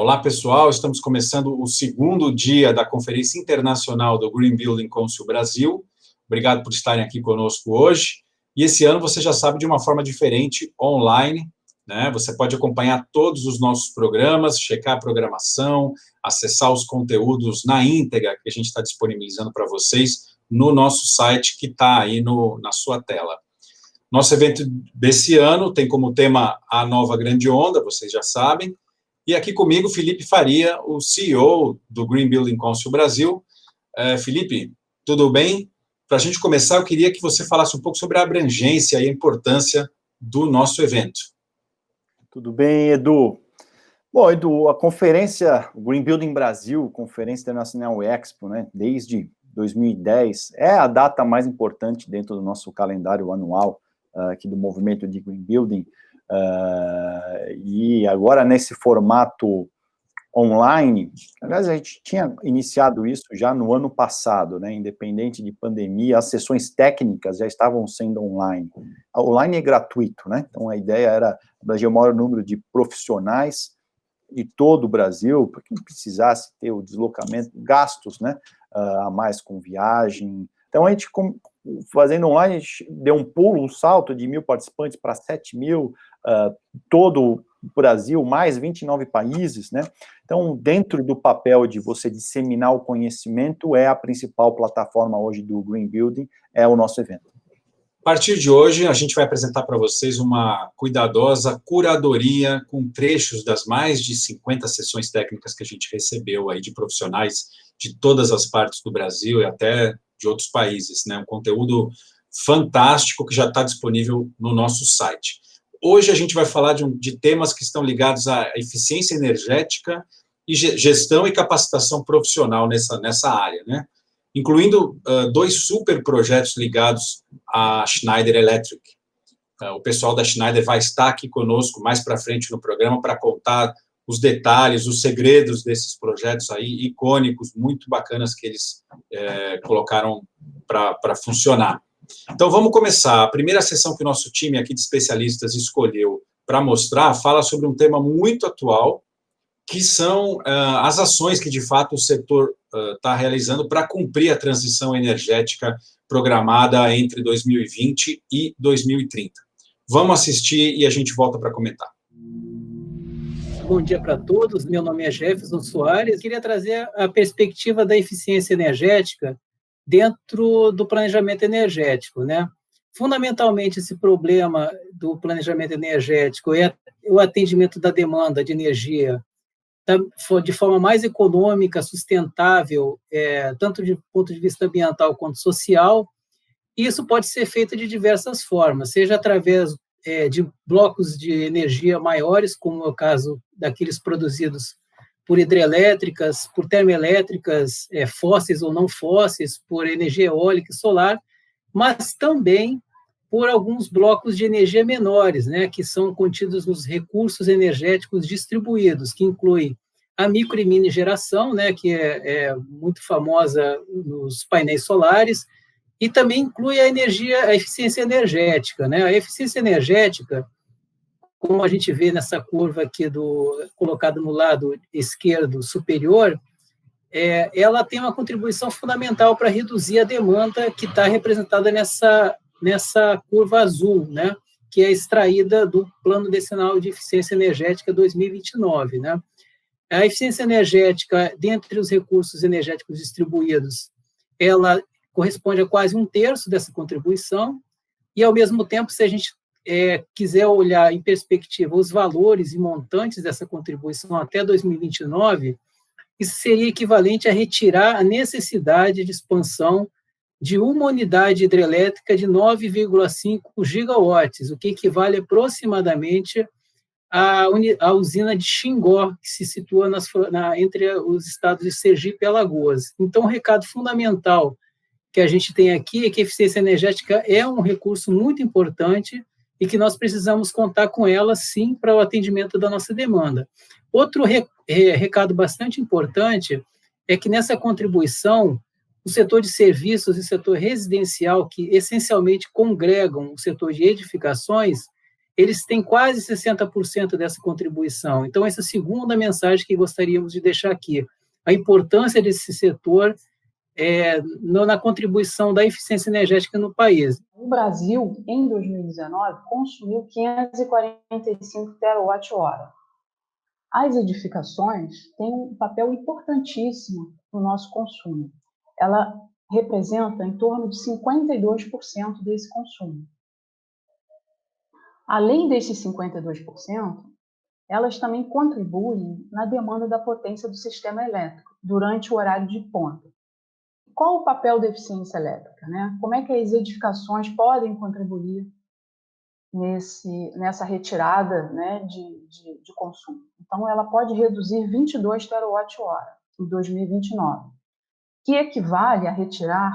Olá, pessoal. Estamos começando o segundo dia da Conferência Internacional do Green Building Council Brasil. Obrigado por estarem aqui conosco hoje. E esse ano, você já sabe, de uma forma diferente, online, né? Você pode acompanhar todos os nossos programas, checar a programação, acessar os conteúdos na íntegra que a gente está disponibilizando para vocês no nosso site, que está aí na sua tela. Nosso evento desse ano tem como tema a nova grande onda, vocês já sabem. E aqui comigo, Felipe Faria, o CEO do Green Building Council Brasil. Felipe, tudo bem? Para a gente começar, eu queria que você falasse um pouco sobre a abrangência e a importância do nosso evento. Tudo bem, Edu? Bom, Edu, a conferência Green Building Brasil, Conferência Internacional Expo, né, desde 2010, é a data mais importante dentro do nosso calendário anual aqui do movimento de Green Building. E agora nesse formato online, aliás, a gente tinha iniciado isso já no ano passado, né, independente de pandemia, as sessões técnicas já estavam sendo online. A online é gratuito, né, então a ideia era abranger o maior número de profissionais de todo o Brasil, para que não precisasse ter o deslocamento, gastos, né, a mais com viagem. Então a gente, fazendo online, a gente deu um pulo, um salto de 1.000 participantes para 7.000, todo o Brasil, mais 29 países, né? Então, dentro do papel de você disseminar o conhecimento, é a principal plataforma hoje do Green Building, é o nosso evento. A partir de hoje, a gente vai apresentar para vocês uma cuidadosa curadoria com trechos das mais de 50 sessões técnicas que a gente recebeu aí de profissionais de todas as partes do Brasil e até de outros países, né? Um conteúdo fantástico que já está disponível no nosso site. Hoje a gente vai falar de temas que estão ligados à eficiência energética e gestão e capacitação profissional nessa área, né? Incluindo dois super projetos ligados à Schneider Electric. O pessoal da Schneider vai estar aqui conosco mais para frente no programa para contar os detalhes, os segredos desses projetos aí, icônicos, muito bacanas que eles colocaram para funcionar. Então, vamos começar. A primeira sessão que o nosso time aqui de especialistas escolheu para mostrar fala sobre um tema muito atual, que são as ações que, de fato, o setor está realizando para cumprir a transição energética programada entre 2020 e 2030. Vamos assistir e a gente volta para comentar. Bom dia para todos, meu nome é Jefferson Soares. Queria trazer a perspectiva da eficiência energética dentro do planejamento energético, né? Fundamentalmente, esse problema do planejamento energético é o atendimento da demanda de energia de forma mais econômica, sustentável, tanto de ponto de vista ambiental quanto social. Isso pode ser feito de diversas formas, seja através de blocos de energia maiores, como é o caso daqueles produzidos por hidrelétricas, por termoelétricas, fósseis ou não fósseis, por energia eólica e solar, mas também por alguns blocos de energia menores, né, que são contidos nos recursos energéticos distribuídos, que inclui a micro e mini geração, né, que é muito famosa nos painéis solares, e também inclui a eficiência energética, né? A eficiência energética, como a gente vê nessa curva aqui colocada no lado esquerdo superior, ela tem uma contribuição fundamental para reduzir a demanda que está representada nessa curva azul, né? Que é extraída do Plano Decenal de Eficiência Energética 2029, né? A eficiência energética, dentre os recursos energéticos distribuídos, ela corresponde a quase 1/3 dessa contribuição, e, ao mesmo tempo, se a gente quiser olhar em perspectiva os valores e montantes dessa contribuição até 2029, isso seria equivalente a retirar a necessidade de expansão de uma unidade hidrelétrica de 9,5 gigawatts, o que equivale aproximadamente à usina de Xingó, que se situa entre os estados de Sergipe e Alagoas. Então, o recado fundamental que a gente tem aqui é que a eficiência energética é um recurso muito importante e que nós precisamos contar com ela, sim, para o atendimento da nossa demanda. Outro recado bastante importante é que nessa contribuição, o setor de serviços e o setor residencial, que essencialmente congregam o setor de edificações, eles têm quase 60% dessa contribuição. Então, essa é a segunda mensagem que gostaríamos de deixar aqui. A importância desse setor na contribuição da eficiência energética no país. O Brasil, em 2019, consumiu 545 terawatt-hora. As edificações têm um papel importantíssimo no nosso consumo. Ela representa em torno de 52% desse consumo. Além desses 52%, elas também contribuem na demanda da potência do sistema elétrico durante o horário de ponta. Qual o papel da eficiência elétrica, né? Como é que as edificações podem contribuir nessa retirada, né, de consumo? Então, ela pode reduzir 22 terawatt-hora em 2029, que equivale a retirar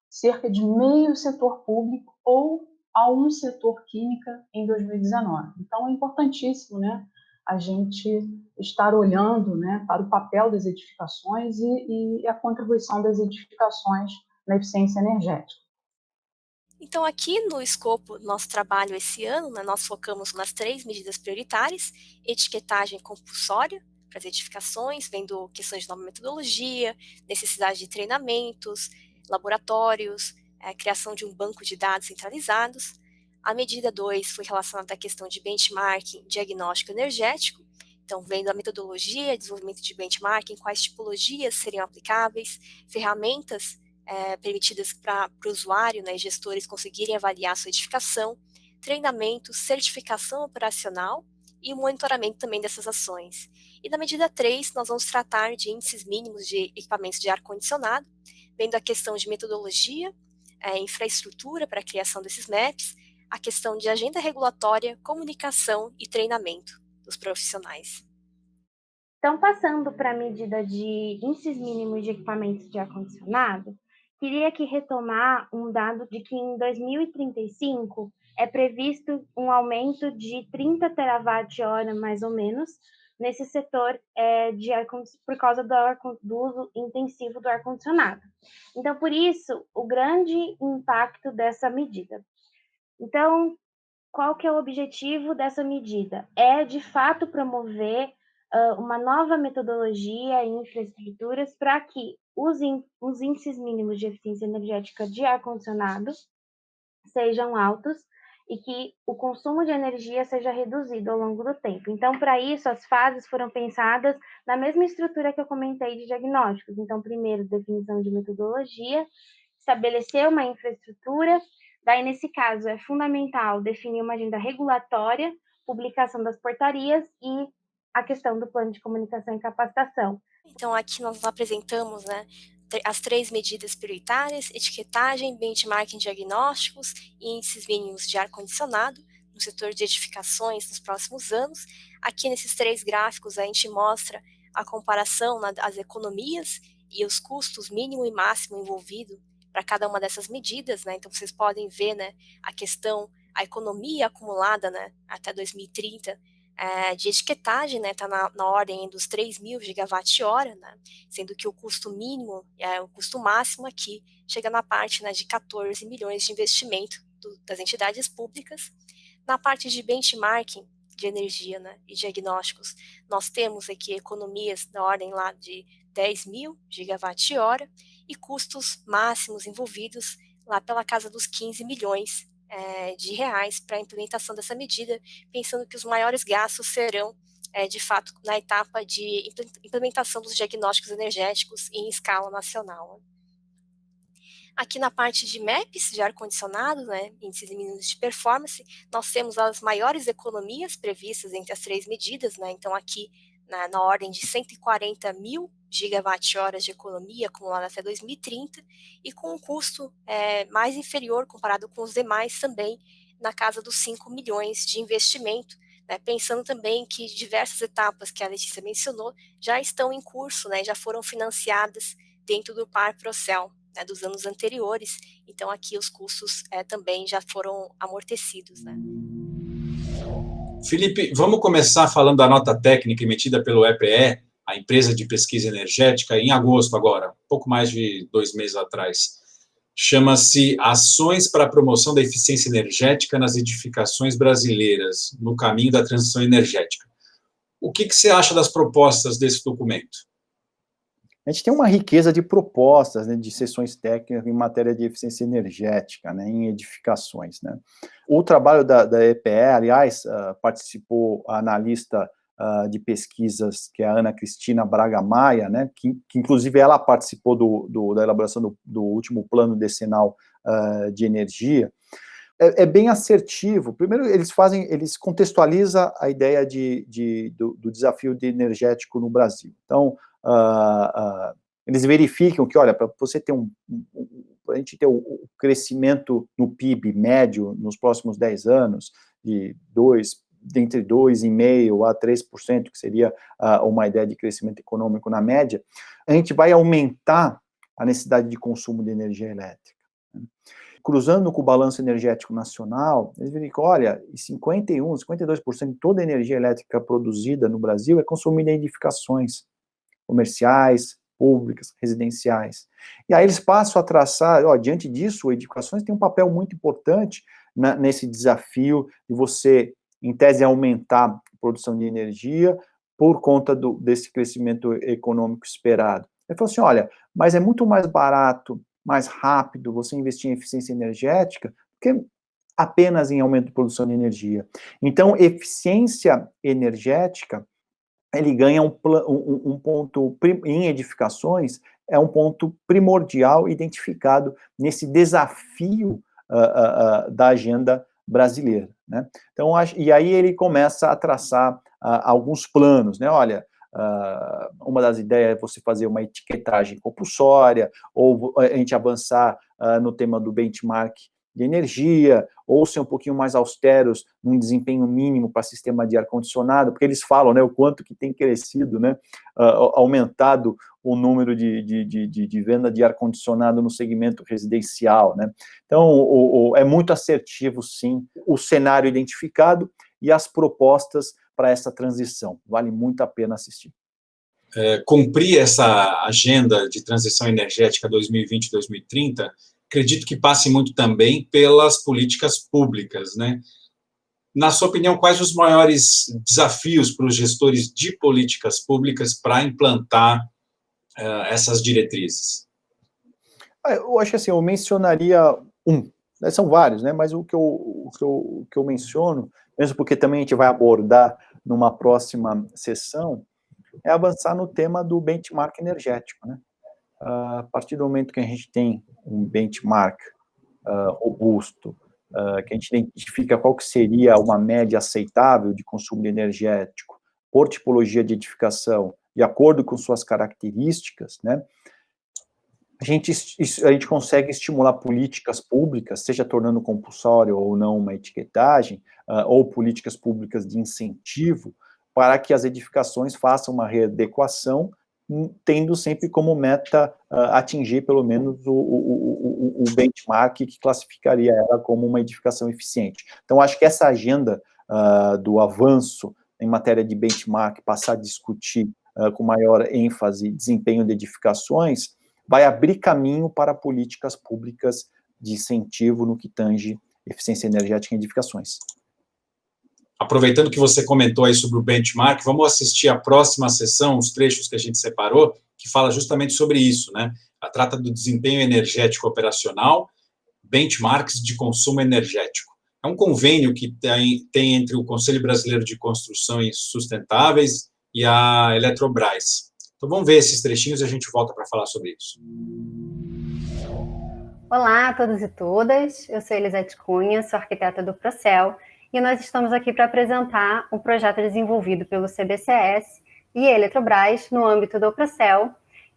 cerca de meio setor público ou a um setor química em 2019. Então, é importantíssimo, né, a gente estar olhando, né, para o papel das edificações e a contribuição das edificações na eficiência energética. Então, aqui no escopo do nosso trabalho esse ano, né, nós focamos nas 3 medidas prioritárias: etiquetagem compulsória para as edificações, vendo questões de nova metodologia, necessidade de treinamentos, laboratórios, criação de um banco de dados centralizados. A medida 2 foi relacionada à questão de benchmarking, diagnóstico energético, então vendo a metodologia, desenvolvimento de benchmarking, quais tipologias seriam aplicáveis, ferramentas permitidas para o usuário, né, e gestores conseguirem avaliar a sua edificação, treinamento, certificação operacional e o monitoramento também dessas ações. E na medida 3, nós vamos tratar de índices mínimos de equipamentos de ar-condicionado, vendo a questão de metodologia, infraestrutura para a criação desses MAPs, a questão de agenda regulatória, comunicação e treinamento dos profissionais. Então, passando para a medida de índices mínimos de equipamentos de ar-condicionado, queria aqui retomar um dado de que em 2035 é previsto um aumento de 30 terawatt-hora, mais ou menos, nesse setor de por causa do uso intensivo do ar-condicionado. Então, por isso, o grande impacto dessa medida. Então, qual que é o objetivo dessa medida? É, de fato, promover uma nova metodologia e infraestruturas para que os índices mínimos de eficiência energética de ar-condicionado sejam altos e que o consumo de energia seja reduzido ao longo do tempo. Então, para isso, as fases foram pensadas na mesma estrutura que eu comentei de diagnósticos. Então, primeiro, definição de metodologia, estabelecer uma infraestrutura. Daí, nesse caso, é fundamental definir uma agenda regulatória, publicação das portarias e a questão do plano de comunicação e capacitação. Então, aqui nós apresentamos, né, as 3 medidas prioritárias: etiquetagem, benchmarking, diagnósticos e índices mínimos de ar-condicionado no setor de edificações nos próximos anos. Aqui nesses 3 gráficos a gente mostra a comparação das economias e os custos mínimo e máximo envolvido para cada uma dessas medidas, né? Então vocês podem ver, né, a economia acumulada, né, até 2030 de etiquetagem, né, está na ordem dos 3.000 gigawatt-hora, né, sendo que o custo mínimo, o custo máximo aqui, chega na parte, né, de 14 milhões de investimento das entidades públicas. Na parte de benchmarking de energia, né, e diagnósticos, nós temos aqui economias na ordem lá de 10.000 gigawatt-hora e custos máximos envolvidos lá pela casa dos 15 milhões de reais para a implementação dessa medida, pensando que os maiores gastos serão, de fato, na etapa de implementação dos diagnósticos energéticos em escala nacional. Aqui na parte de MAPs, de ar-condicionado, né, índices mínimos de performance, nós temos as maiores economias previstas entre as 3 medidas, né, então aqui na ordem de 140 mil gigawatt-horas de economia acumulada até 2030 e com um custo mais inferior comparado com os demais também na casa dos 5 milhões de investimento, né, pensando também que diversas etapas que a Letícia mencionou já estão em curso, né, já foram financiadas dentro do PAR-Procel, né, dos anos anteriores, então aqui os custos também já foram amortecidos, né. Felipe, vamos começar falando da nota técnica emitida pelo EPE, a empresa de pesquisa energética, em agosto agora, pouco mais de 2 meses atrás. chama-se Ações para a Promoção da Eficiência Energética nas Edificações Brasileiras, no caminho da transição energética. O que você acha das propostas desse documento? A gente tem uma riqueza de propostas, né, de sessões técnicas em matéria de eficiência energética, né, em edificações, né. O trabalho da EPE, aliás, participou a analista de pesquisas, que é a Ana Cristina Braga Maia, né, que inclusive ela participou da elaboração do último plano decenal de energia. É bem assertivo. Primeiro, eles contextualizam a ideia do desafio energético no Brasil. Então, eles verificam que, olha, para você ter a gente ter o crescimento no PIB médio nos próximos 10 anos, entre 2,5% a 3%, que seria uma ideia de crescimento econômico na média, a gente vai aumentar a necessidade de consumo de energia elétrica. Cruzando com o balanço energético nacional, eles verificam, olha, 52% de toda a energia elétrica produzida no Brasil é consumida em edificações comerciais, públicas, residenciais. E aí eles passam a traçar, diante disso, edificações têm um papel muito importante nesse desafio de você, em tese, aumentar a produção de energia por conta desse crescimento econômico esperado. Ele falou assim, olha, mas é muito mais barato, mais rápido você investir em eficiência energética do que apenas em aumento de produção de energia. Então, eficiência energética, ele ganha um ponto, em edificações, é um ponto primordial identificado nesse desafio da agenda brasileira, né? Então, e aí ele começa a traçar alguns planos, né? Olha, uma das ideias é você fazer uma etiquetagem compulsória, ou a gente avançar no tema do benchmark de energia, ou ser um pouquinho mais austeros num desempenho mínimo para sistema de ar-condicionado, porque eles falam, né, o quanto que tem crescido, né, aumentado o número de venda de ar-condicionado no segmento residencial, né. Então, é muito assertivo, sim, o cenário identificado e as propostas para essa transição. Vale muito a pena assistir. Cumprir essa agenda de transição energética 2020-2030, acredito que passe muito também pelas políticas públicas, né? Na sua opinião, quais os maiores desafios para os gestores de políticas públicas para implantar essas diretrizes? Eu acho que assim, eu mencionaria né, são vários, né, mas o que eu menciono, mesmo porque também a gente vai abordar numa próxima sessão, é avançar no tema do benchmark energético, né? A partir do momento que a gente tem um benchmark robusto, que a gente identifica qual que seria uma média aceitável de consumo energético por tipologia de edificação, de acordo com suas características, né, a gente consegue estimular políticas públicas, seja tornando compulsório ou não uma etiquetagem, ou políticas públicas de incentivo, para que as edificações façam uma readequação, tendo sempre como meta atingir pelo menos o benchmark que classificaria ela como uma edificação eficiente. Então, acho que essa agenda do avanço em matéria de benchmark, passar a discutir com maior ênfase desempenho de edificações, vai abrir caminho para políticas públicas de incentivo no que tange eficiência energética em edificações. Aproveitando que você comentou aí sobre o benchmark, vamos assistir a próxima sessão, os trechos que a gente separou, que fala justamente sobre isso, né? Trata do desempenho energético operacional, benchmarks de consumo energético. É um convênio que tem entre o Conselho Brasileiro de Construções Sustentáveis e a Eletrobras. Então, vamos ver esses trechinhos e a gente volta para falar sobre isso. Olá a todos e todas, eu sou Elisete Cunha, sou arquiteta do Procel, e nós estamos aqui para apresentar um projeto desenvolvido pelo CBCS e a Eletrobras no âmbito do Procel,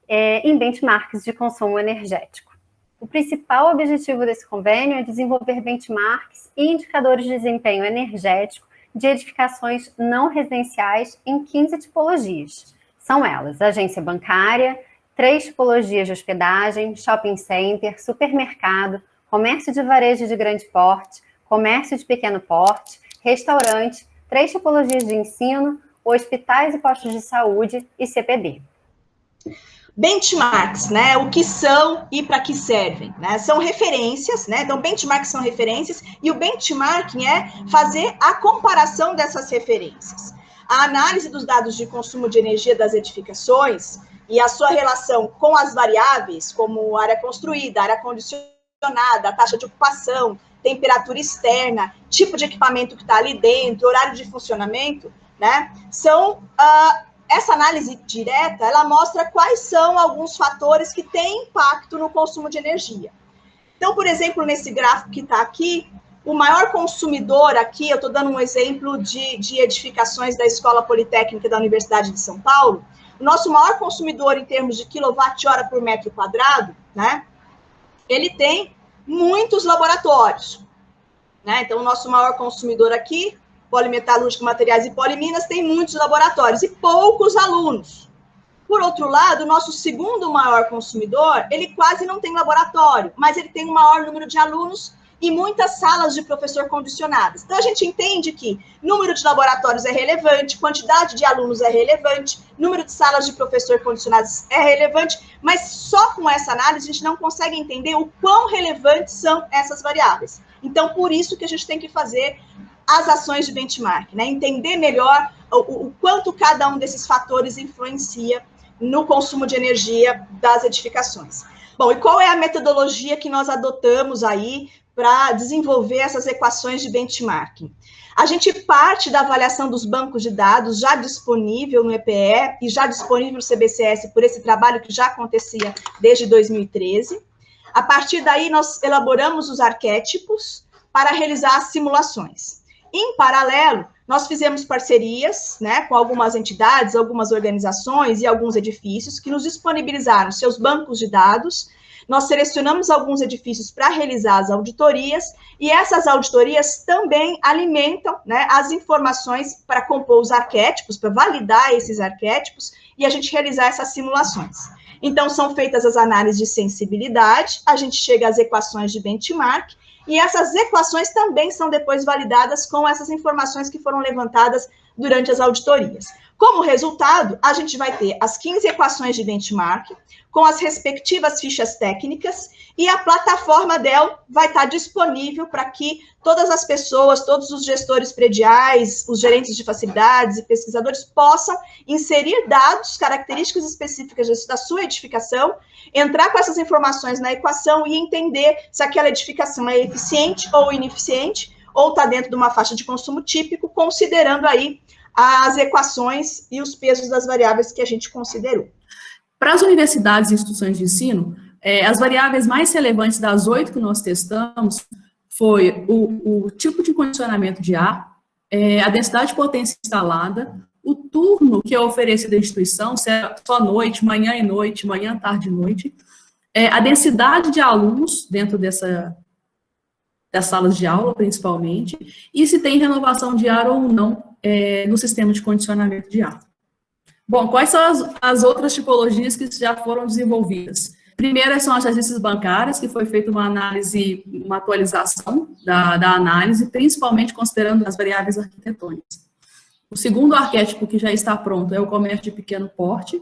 em benchmarks de consumo energético. O principal objetivo desse convênio é desenvolver benchmarks e indicadores de desempenho energético de edificações não residenciais em 15 tipologias. São elas: agência bancária, 3 tipologias de hospedagem, shopping center, supermercado, comércio de varejo de grande porte, comércio de pequeno porte, restaurante, 3 tipologias de ensino, hospitais e postos de saúde e CPB. Benchmarks, né? O que são e para que servem, né? São referências, né? Então, benchmarks são referências, e o benchmarking é fazer a comparação dessas referências. A análise dos dados de consumo de energia das edificações e a sua relação com as variáveis, como área construída, área condicionada, a taxa de ocupação, temperatura externa, tipo de equipamento que está ali dentro, horário de funcionamento, né? São... essa análise direta, ela mostra quais são alguns fatores que têm impacto no consumo de energia. Então, por exemplo, nesse gráfico que está aqui, o maior consumidor aqui, eu estou dando um exemplo de edificações da Escola Politécnica da Universidade de São Paulo, o nosso maior consumidor em termos de quilowatt-hora por metro quadrado, né, ele tem muitos laboratórios, né? Então, o nosso maior consumidor aqui, Polimetalúrgica, Materiais e Poliminas, tem muitos laboratórios e poucos alunos. Por outro lado, o nosso segundo maior consumidor, ele quase não tem laboratório, mas ele tem um maior número de alunos e muitas salas de professor condicionadas. Então, a gente entende que número de laboratórios é relevante, quantidade de alunos é relevante, número de salas de professor condicionadas é relevante, mas só com essa análise a gente não consegue entender o quão relevantes são essas variáveis. Então, por isso que a gente tem que fazer as ações de benchmark, né? Entender melhor o quanto cada um desses fatores influencia no consumo de energia das edificações. Bom, e qual é a metodologia que nós adotamos aí para desenvolver essas equações de benchmarking? A gente parte da avaliação dos bancos de dados já disponível no EPE e já disponível no CBCS por esse trabalho que já acontecia desde 2013. A partir daí, nós elaboramos os arquétipos para realizar as simulações. Em paralelo, nós fizemos parcerias, né, com algumas entidades, algumas organizações e alguns edifícios que nos disponibilizaram seus bancos de dados. Nós selecionamos alguns edifícios para realizar as auditorias, e essas auditorias também alimentam, né, as informações para compor os arquétipos, para validar esses arquétipos, e a gente realizar essas simulações. Então, são feitas as análises de sensibilidade, a gente chega às equações de benchmark, e essas equações também são depois validadas com essas informações que foram levantadas durante as auditorias. Como resultado, a gente vai ter as 15 equações de benchmark, com as respectivas fichas técnicas, e a plataforma DEL vai estar disponível para que todas as pessoas, todos os gestores prediais, os gerentes de facilidades e pesquisadores possam inserir dados, características específicas da sua edificação, entrar com essas informações na equação e entender se aquela edificação é eficiente ou ineficiente, ou está dentro de uma faixa de consumo típico, considerando aí as equações e os pesos das variáveis que a gente considerou. Para as universidades e instituições de ensino, as variáveis mais relevantes das 8 que nós testamos foi o tipo de condicionamento de ar, a densidade de potência instalada, o turno que é oferecido à instituição, se é só noite, manhã e noite, manhã, tarde e noite, a densidade de alunos dentro das salas de aula, principalmente, e se tem renovação de ar ou não no sistema de condicionamento de ar. Bom, quais são as outras tipologias que já foram desenvolvidas? Primeiro são as agências bancárias, que foi feita uma análise, uma atualização da análise, principalmente considerando as variáveis arquitetônicas. O segundo arquétipo que já está pronto é o comércio de pequeno porte,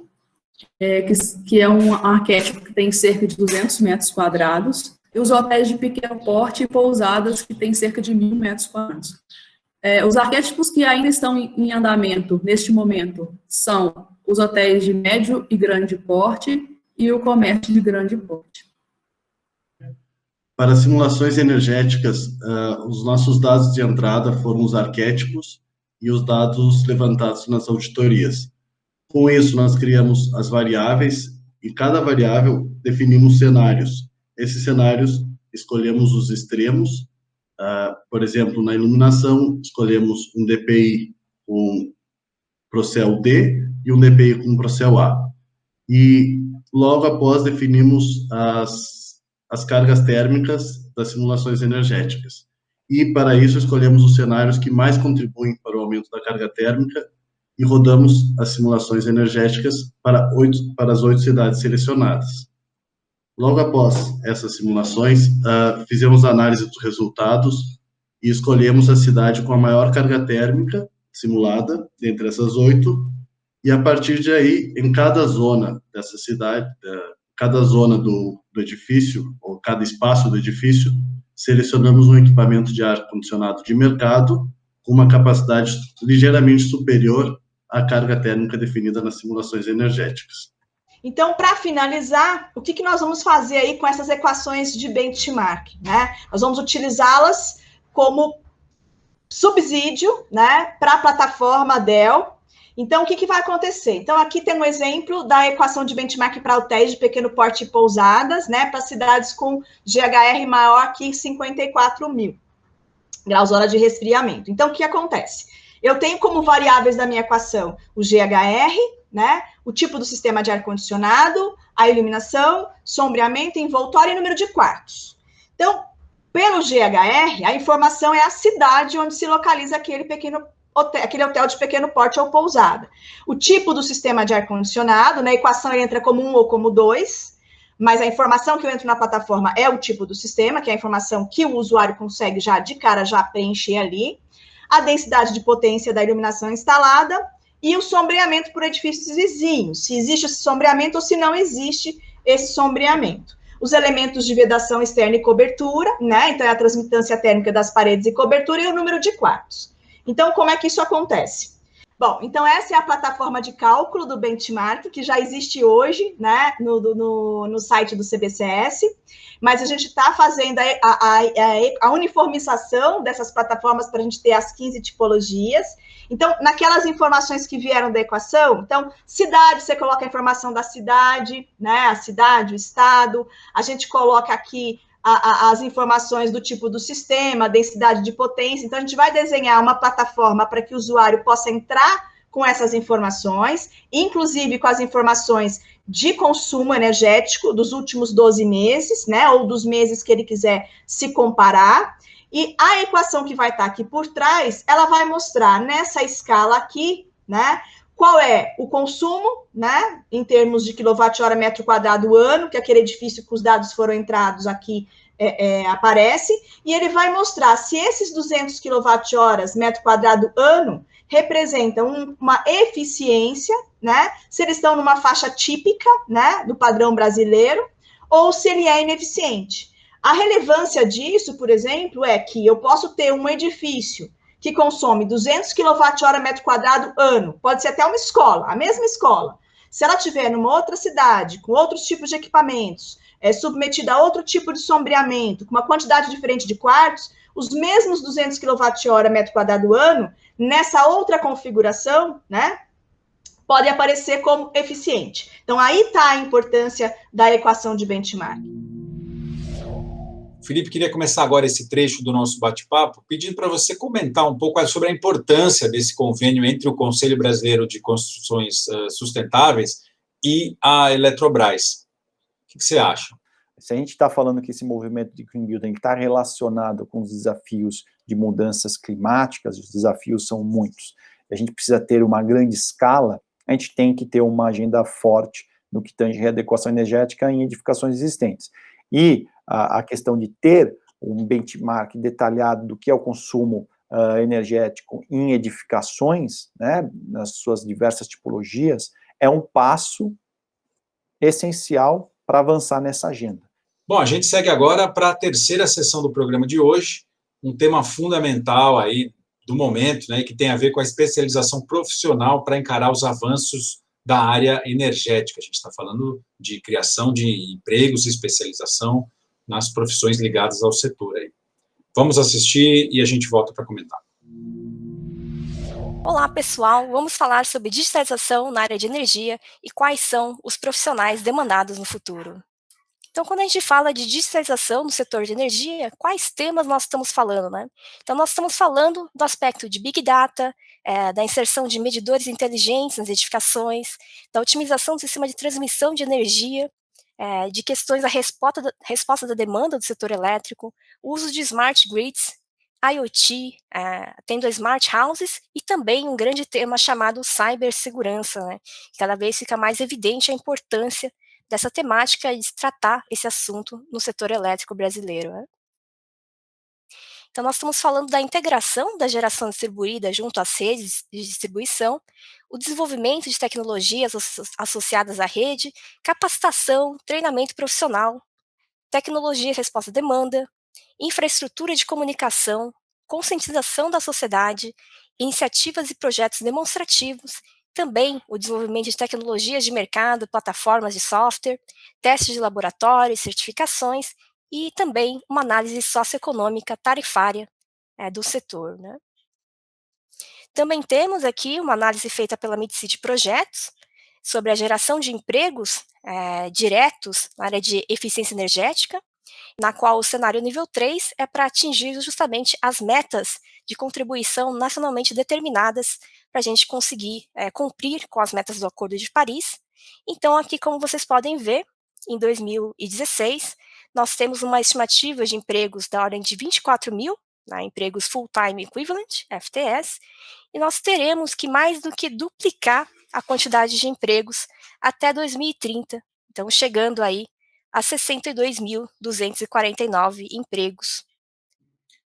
que é um arquétipo que tem cerca de 200 metros quadrados, e os hotéis de pequeno porte e pousadas, que tem cerca de 1.000 metros quadrados. Os arquétipos que ainda estão em andamento, neste momento, são os hotéis de médio e grande porte e o comércio de grande porte. Para simulações energéticas, os nossos dados de entrada foram os arquétipos e os dados levantados nas auditorias. Com isso, nós criamos as variáveis e cada variável definimos cenários. Esses cenários, escolhemos os extremos. Por exemplo, na iluminação, escolhemos um DPI com Procel D e um DPI com Procel A. E logo após definimos as cargas térmicas das simulações energéticas. E para isso escolhemos os cenários que mais contribuem para o aumento da carga térmica e rodamos as simulações energéticas para as 8 cidades selecionadas. Logo após essas simulações, fizemos a análise dos resultados e escolhemos a cidade com a maior carga térmica simulada, dentre essas 8, e a partir de aí, em cada zona dessa cidade, cada zona do edifício, ou cada espaço do edifício, selecionamos um equipamento de ar-condicionado de mercado com uma capacidade ligeiramente superior à carga térmica definida nas simulações energéticas. Então, para finalizar, o que nós vamos fazer aí com essas equações de benchmark, né? Nós vamos utilizá-las como subsídio, né, para a plataforma DEL. Então, o que vai acontecer? Então, aqui tem um exemplo da equação de benchmark para hotéis de pequeno porte e pousadas, né, para cidades com GHR maior que 54.000 graus hora de resfriamento. Então, o que acontece? Eu tenho como variáveis da minha equação o GHR, né, o tipo do sistema de ar-condicionado, a iluminação, sombreamento, envoltório e número de quartos. Então, pelo GHR, a informação é a cidade onde se localiza aquele hotel de pequeno porte ou pousada. O tipo do sistema de ar-condicionado, na equação ele entra como 1 ou como 2, mas a informação que eu entro na plataforma é o tipo do sistema, que é a informação que o usuário consegue já de cara já preencher ali, a densidade de potência da iluminação instalada e o sombreamento por edifícios vizinhos, se existe esse sombreamento ou se não existe esse sombreamento. Os elementos de vedação externa e cobertura, né? Então, é a transmitância térmica das paredes e cobertura e o número de quartos. Então, como é que isso acontece? Bom, então essa é a plataforma de cálculo do benchmark, que já existe hoje, né, no site do CBCS, mas a gente está fazendo a uniformização dessas plataformas para a gente ter as 15 tipologias. Então, naquelas informações que vieram da equação, então, cidade, você coloca a informação da cidade, né, a cidade, o estado, a gente coloca aqui as informações do tipo do sistema, densidade de potência. Então, a gente vai desenhar uma plataforma para que o usuário possa entrar com essas informações, inclusive com as informações de consumo energético dos últimos 12 meses, né, ou dos meses que ele quiser se comparar. E a equação que vai estar aqui por trás, ela vai mostrar nessa escala aqui, né, qual é o consumo, né, em termos de quilowatt-hora metro quadrado ano, que aquele edifício que os dados foram entrados aqui aparece, e ele vai mostrar se esses 200 kWh metro quadrado ano representam uma eficiência, né, se eles estão numa faixa típica, né, do padrão brasileiro, ou se ele é ineficiente. A relevância disso, por exemplo, é que eu posso ter um edifício que consome 200 kWh metro quadrado ano, pode ser até uma escola, a mesma escola. Se ela estiver numa outra cidade, com outros tipos de equipamentos, submetida a outro tipo de sombreamento, com uma quantidade diferente de quartos, os mesmos 200 kWh metro quadrado ano, nessa outra configuração, né, pode aparecer como eficiente. Então, aí está a importância da equação de benchmark. Felipe, queria começar agora esse trecho do nosso bate-papo, pedindo para você comentar um pouco sobre a importância desse convênio entre o Conselho Brasileiro de Construções Sustentáveis e a Eletrobras. O que você acha? Se a gente está falando que esse movimento de Green Building está relacionado com os desafios de mudanças climáticas, os desafios são muitos. A gente precisa ter uma grande escala, a gente tem que ter uma agenda forte no que tange readequação energética em edificações existentes. E a questão de ter um benchmark detalhado do que é o consumo energético em edificações, né, nas suas diversas tipologias, é um passo essencial para avançar nessa agenda. Bom, a gente segue agora para a terceira sessão do programa de hoje, um tema fundamental aí do momento, né, que tem a ver com a especialização profissional para encarar os avanços da área energética. A gente está falando de criação de empregos e especialização nas profissões ligadas ao setor aí. Vamos assistir e a gente volta para comentar. Olá, pessoal! Vamos falar sobre digitalização na área de energia e quais são os profissionais demandados no futuro. Então, quando a gente fala de digitalização no setor de energia, quais temas nós estamos falando, né? Então, nós estamos falando do aspecto de Big Data, da inserção de medidores inteligentes nas edificações, da otimização do sistema de transmissão de energia, de questões da resposta da demanda do setor elétrico, o uso de smart grids, IoT, tendo smart houses e também um grande tema chamado cibersegurança, né? Cada vez fica mais evidente a importância dessa temática e de tratar esse assunto no setor elétrico brasileiro, né? Então, nós estamos falando da integração da geração distribuída junto às redes de distribuição, o desenvolvimento de tecnologias associadas à rede, capacitação, treinamento profissional, tecnologia e resposta à demanda, infraestrutura de comunicação, conscientização da sociedade, iniciativas e projetos demonstrativos, também o desenvolvimento de tecnologias de mercado, plataformas de software, testes de laboratório, certificações e também uma análise socioeconômica tarifária do setor, né? Também temos aqui uma análise feita pela MidCity Projetos sobre a geração de empregos diretos na área de eficiência energética, na qual o cenário nível 3 é para atingir justamente as metas de contribuição nacionalmente determinadas para a gente conseguir cumprir com as metas do Acordo de Paris. Então, aqui, como vocês podem ver, em 2016, nós temos uma estimativa de empregos da ordem de 24 mil, empregos full-time equivalent, FTS, e nós teremos que mais do que duplicar a quantidade de empregos até 2030, então chegando aí a 62.249 empregos.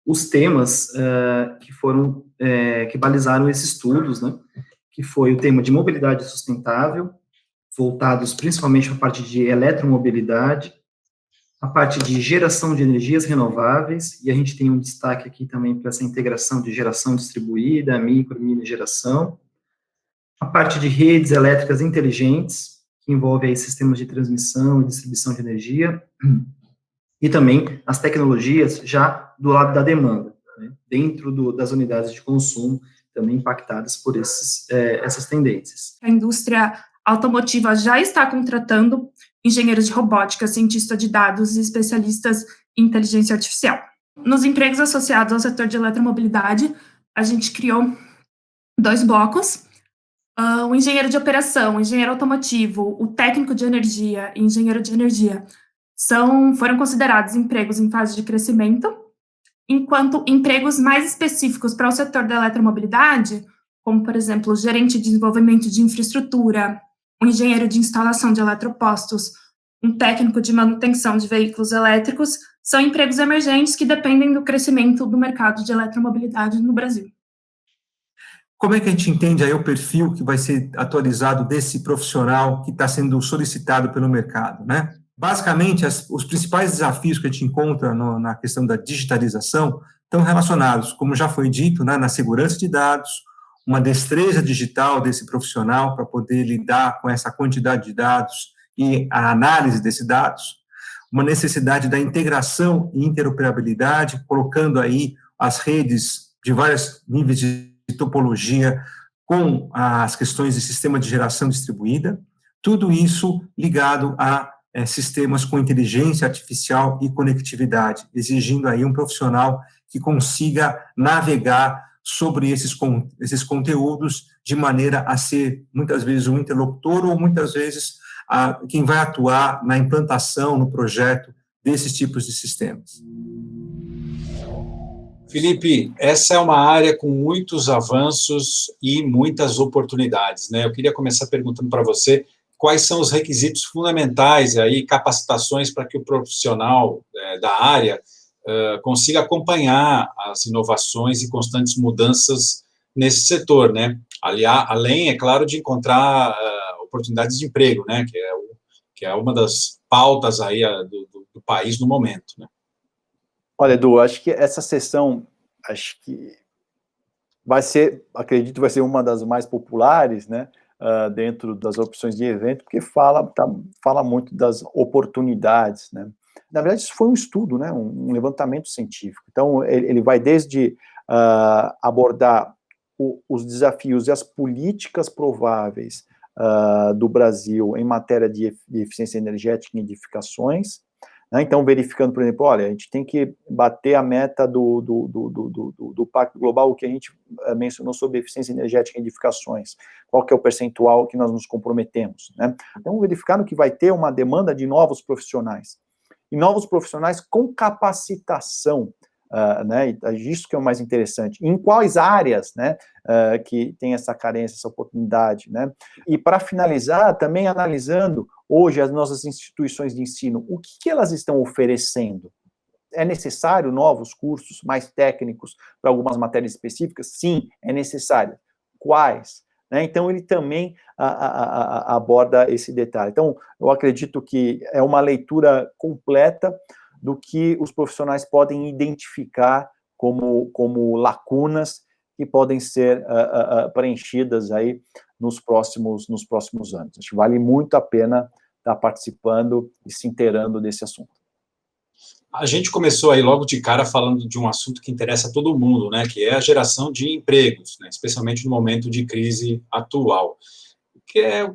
Os temas que balizaram esses estudos, né, que foi o tema de mobilidade sustentável, voltados principalmente para a parte de eletromobilidade, a parte de geração de energias renováveis, e a gente tem um destaque aqui também para essa integração de geração distribuída, micro e mini geração, a parte de redes elétricas inteligentes, que envolve aí sistemas de transmissão e distribuição de energia, e também as tecnologias já do lado da demanda, né, dentro das unidades de consumo, também impactadas por essas tendências. A indústria automotiva já está contratando engenheiros de robótica, cientistas de dados e especialistas em inteligência artificial. Nos empregos associados ao setor de eletromobilidade, a gente criou 2 blocos, o engenheiro de operação, o engenheiro automotivo, o técnico de energia e engenheiro de energia foram considerados empregos em fase de crescimento, enquanto empregos mais específicos para o setor da eletromobilidade, como, por exemplo, o gerente de desenvolvimento de infraestrutura, um engenheiro de instalação de eletropostos, um técnico de manutenção de veículos elétricos, são empregos emergentes que dependem do crescimento do mercado de eletromobilidade no Brasil. Como é que a gente entende aí o perfil que vai ser atualizado desse profissional que está sendo solicitado pelo mercado, né? Basicamente, os principais desafios que a gente encontra na questão da digitalização estão relacionados, como já foi dito, né, na segurança de dados, uma destreza digital desse profissional para poder lidar com essa quantidade de dados e a análise desses dados, uma necessidade da integração e interoperabilidade, colocando aí as redes de vários níveis de topologia com as questões de sistema de geração distribuída, tudo isso ligado a sistemas com inteligência artificial e conectividade, exigindo aí um profissional que consiga navegar sobre esses conteúdos de maneira a ser, muitas vezes, um interlocutor ou, muitas vezes, quem vai atuar na implantação, no projeto desses tipos de sistemas. Felipe, essa é uma área com muitos avanços e muitas oportunidades, né? Eu queria começar perguntando para você quais são os requisitos fundamentais aí, capacitações para que o profissional da área consiga acompanhar as inovações e constantes mudanças nesse setor, né? Além, é claro, de encontrar oportunidades de emprego, né? Que é uma das pautas aí do país no momento, né? Olha, Edu, acho que essa sessão, acredito, vai ser uma das mais populares, né? Dentro das opções de evento, porque fala muito das oportunidades, né? Na verdade, isso foi um estudo, né? Um levantamento científico. Então, ele vai desde abordar os desafios e as políticas prováveis do Brasil em matéria de eficiência energética em edificações, né? Então, verificando, por exemplo, olha, a gente tem que bater a meta do Pacto Global, o que a gente mencionou sobre eficiência energética em edificações, qual que é o percentual que nós nos comprometemos, né? Então, verificando que vai ter uma demanda de novos profissionais, e novos profissionais com capacitação, né? Isso que é o mais interessante. Em quais áreas, né, que tem essa carência, essa oportunidade, né? E para finalizar, também analisando hoje as nossas instituições de ensino, o que elas estão oferecendo? é necessário novos cursos mais técnicos para algumas matérias específicas? Sim, é necessário. Quais? Né? Então, ele também aborda esse detalhe. Então, eu acredito que é uma leitura completa do que os profissionais podem identificar como lacunas que podem ser preenchidas aí nos próximos anos. Acho que vale muito a pena estar participando e se inteirando desse assunto. A gente começou aí logo de cara falando de um assunto que interessa a todo mundo, né, que é a geração de empregos, né, especialmente no momento de crise atual.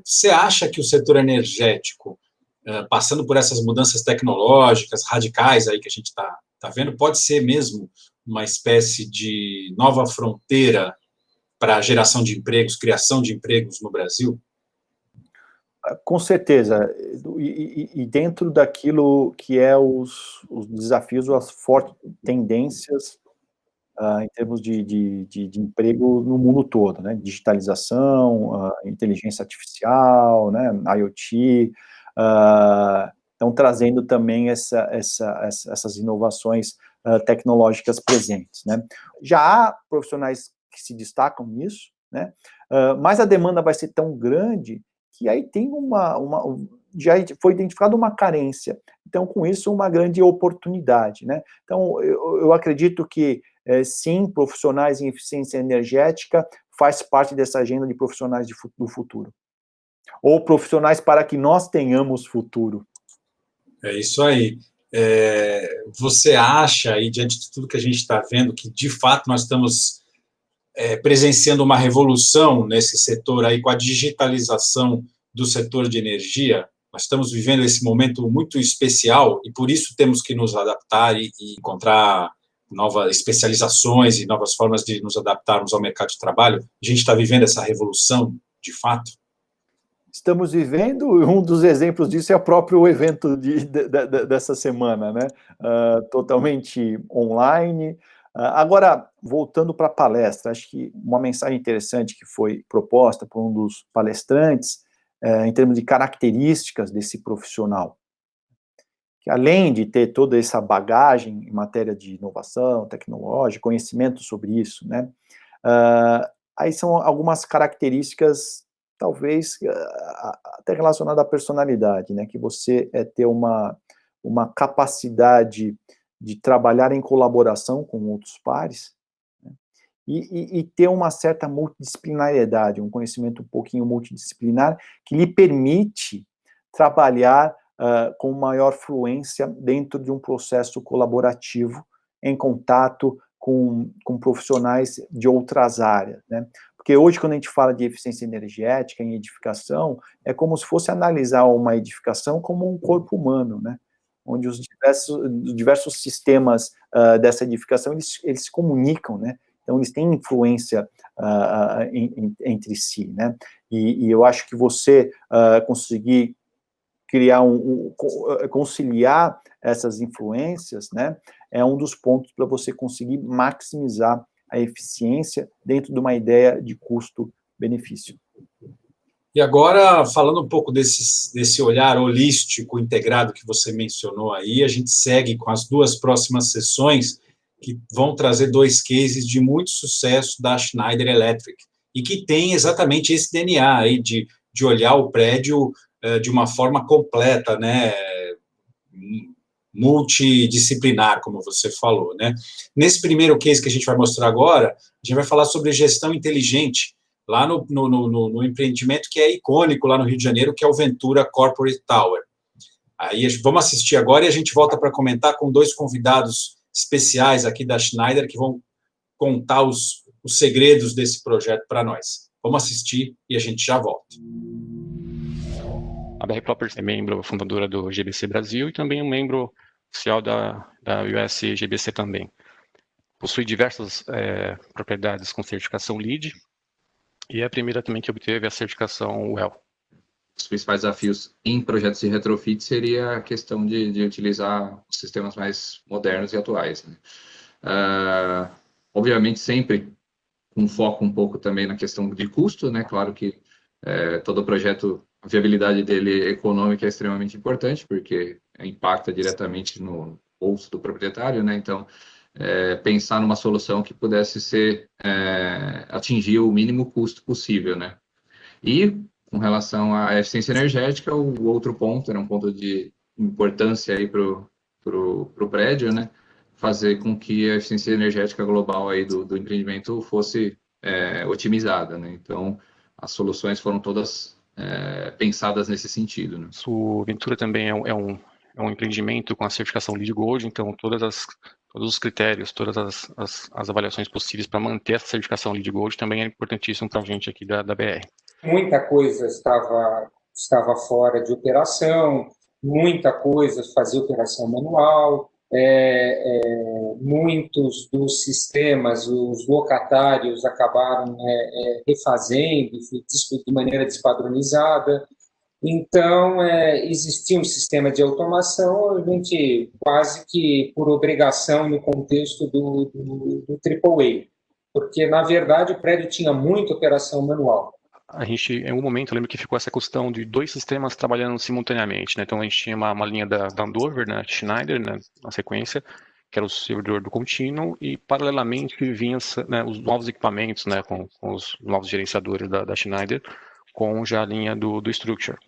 Você acha que o setor energético, passando por essas mudanças tecnológicas radicais aí que a gente está vendo, pode ser mesmo uma espécie de nova fronteira para a geração de empregos, criação de empregos no Brasil? Com certeza, e dentro daquilo que é os desafios, as fortes tendências em termos de emprego no mundo todo, né? Digitalização, inteligência artificial, né? IoT, estão trazendo também essas inovações tecnológicas presentes, né? Já há profissionais que se destacam nisso, né? Mas a demanda vai ser tão grande que aí tem já foi identificada uma carência. Então, com isso, uma grande oportunidade, né? Então, eu acredito que, sim, profissionais em eficiência energética faz parte dessa agenda de profissionais do futuro. Ou profissionais para que nós tenhamos futuro. É isso aí. Você acha, aí, diante de tudo que a gente está vendo, que, de fato, nós estamos presenciando uma revolução nesse setor aí com a digitalização do setor de energia? Nós estamos vivendo esse momento muito especial e por isso temos que nos adaptar e encontrar novas especializações e novas formas de nos adaptarmos ao mercado de trabalho. A gente está vivendo essa revolução, de fato? Estamos vivendo, um dos exemplos disso é o próprio evento dessa semana, né? Totalmente online. Agora, voltando para a palestra, acho que uma mensagem interessante que foi proposta por um dos palestrantes, em termos de características desse profissional, que além de ter toda essa bagagem em matéria de inovação tecnológica, conhecimento sobre isso, né, aí são algumas características, talvez, até relacionadas à personalidade, né, que você ter uma capacidade de trabalhar em colaboração com outros pares, né, e ter uma certa multidisciplinariedade, um conhecimento um pouquinho multidisciplinar, que lhe permite trabalhar com maior fluência dentro de um processo colaborativo, em contato com profissionais de outras áreas, né? Porque hoje, quando a gente fala de eficiência energética em edificação, é como se fosse analisar uma edificação como um corpo humano, né? Onde os diversos sistemas dessa edificação, eles se comunicam, né? Então, eles têm influência entre si, né? E eu acho que você conseguir criar conciliar essas influências, né, é um dos pontos para você conseguir maximizar a eficiência dentro de uma ideia de custo-benefício. E agora, falando um pouco desse olhar holístico, integrado que você mencionou aí, a gente segue com as duas próximas sessões que vão trazer dois cases de muito sucesso da Schneider Electric e que tem exatamente esse DNA aí de olhar o prédio de uma forma completa, né, multidisciplinar, como você falou, né. Nesse primeiro case que a gente vai mostrar agora, a gente vai falar sobre gestão inteligente, lá no empreendimento que é icônico lá no Rio de Janeiro, que é o Ventura Corporate Tower. Aí vamos assistir agora e a gente volta para comentar com dois convidados especiais aqui da Schneider, que vão contar os segredos desse projeto para nós. Vamos assistir e a gente já volta. A BR Properties é membro fundadora do GBC Brasil e também um membro oficial da US GBC também. Possui diversas propriedades com certificação LEED e é a primeira também que obteve a certificação WELL. Os principais desafios em projetos de retrofit seria a questão de utilizar os sistemas mais modernos e atuais, né? Obviamente sempre com foco um pouco também na questão de custo, né? Claro que todo projeto, a viabilidade dele econômica é extremamente importante, porque impacta diretamente no bolso do proprietário, né? Então, pensar numa solução que pudesse atingir o mínimo custo possível, né? E, com relação à eficiência energética, o outro ponto, era um ponto de importância aí para o prédio, né? Fazer com que a eficiência energética global aí do empreendimento fosse otimizada, né? Então, as soluções foram todas pensadas nesse sentido, né? O Ventura também é um empreendimento com a certificação LEED Gold, então todos os critérios, todas as avaliações possíveis para manter essa certificação LEED Gold também é importantíssimo para a gente aqui da BR. Muita coisa estava fora de operação, muita coisa fazia operação manual, muitos dos sistemas, os locatários acabaram refazendo de maneira despadronizada. Então, existia um sistema de automação, a gente quase que por obrigação no contexto do AAA, porque, na verdade, o prédio tinha muita operação manual. A gente, em algum momento, eu lembro que ficou essa questão de 2 sistemas trabalhando simultaneamente, né? Então, a gente tinha uma linha da Andover, né, Schneider, né, na sequência, que era o servidor do contínuo, e, paralelamente, vinham, né, os novos equipamentos, né, com os novos gerenciadores da Schneider, com já a linha do Structure.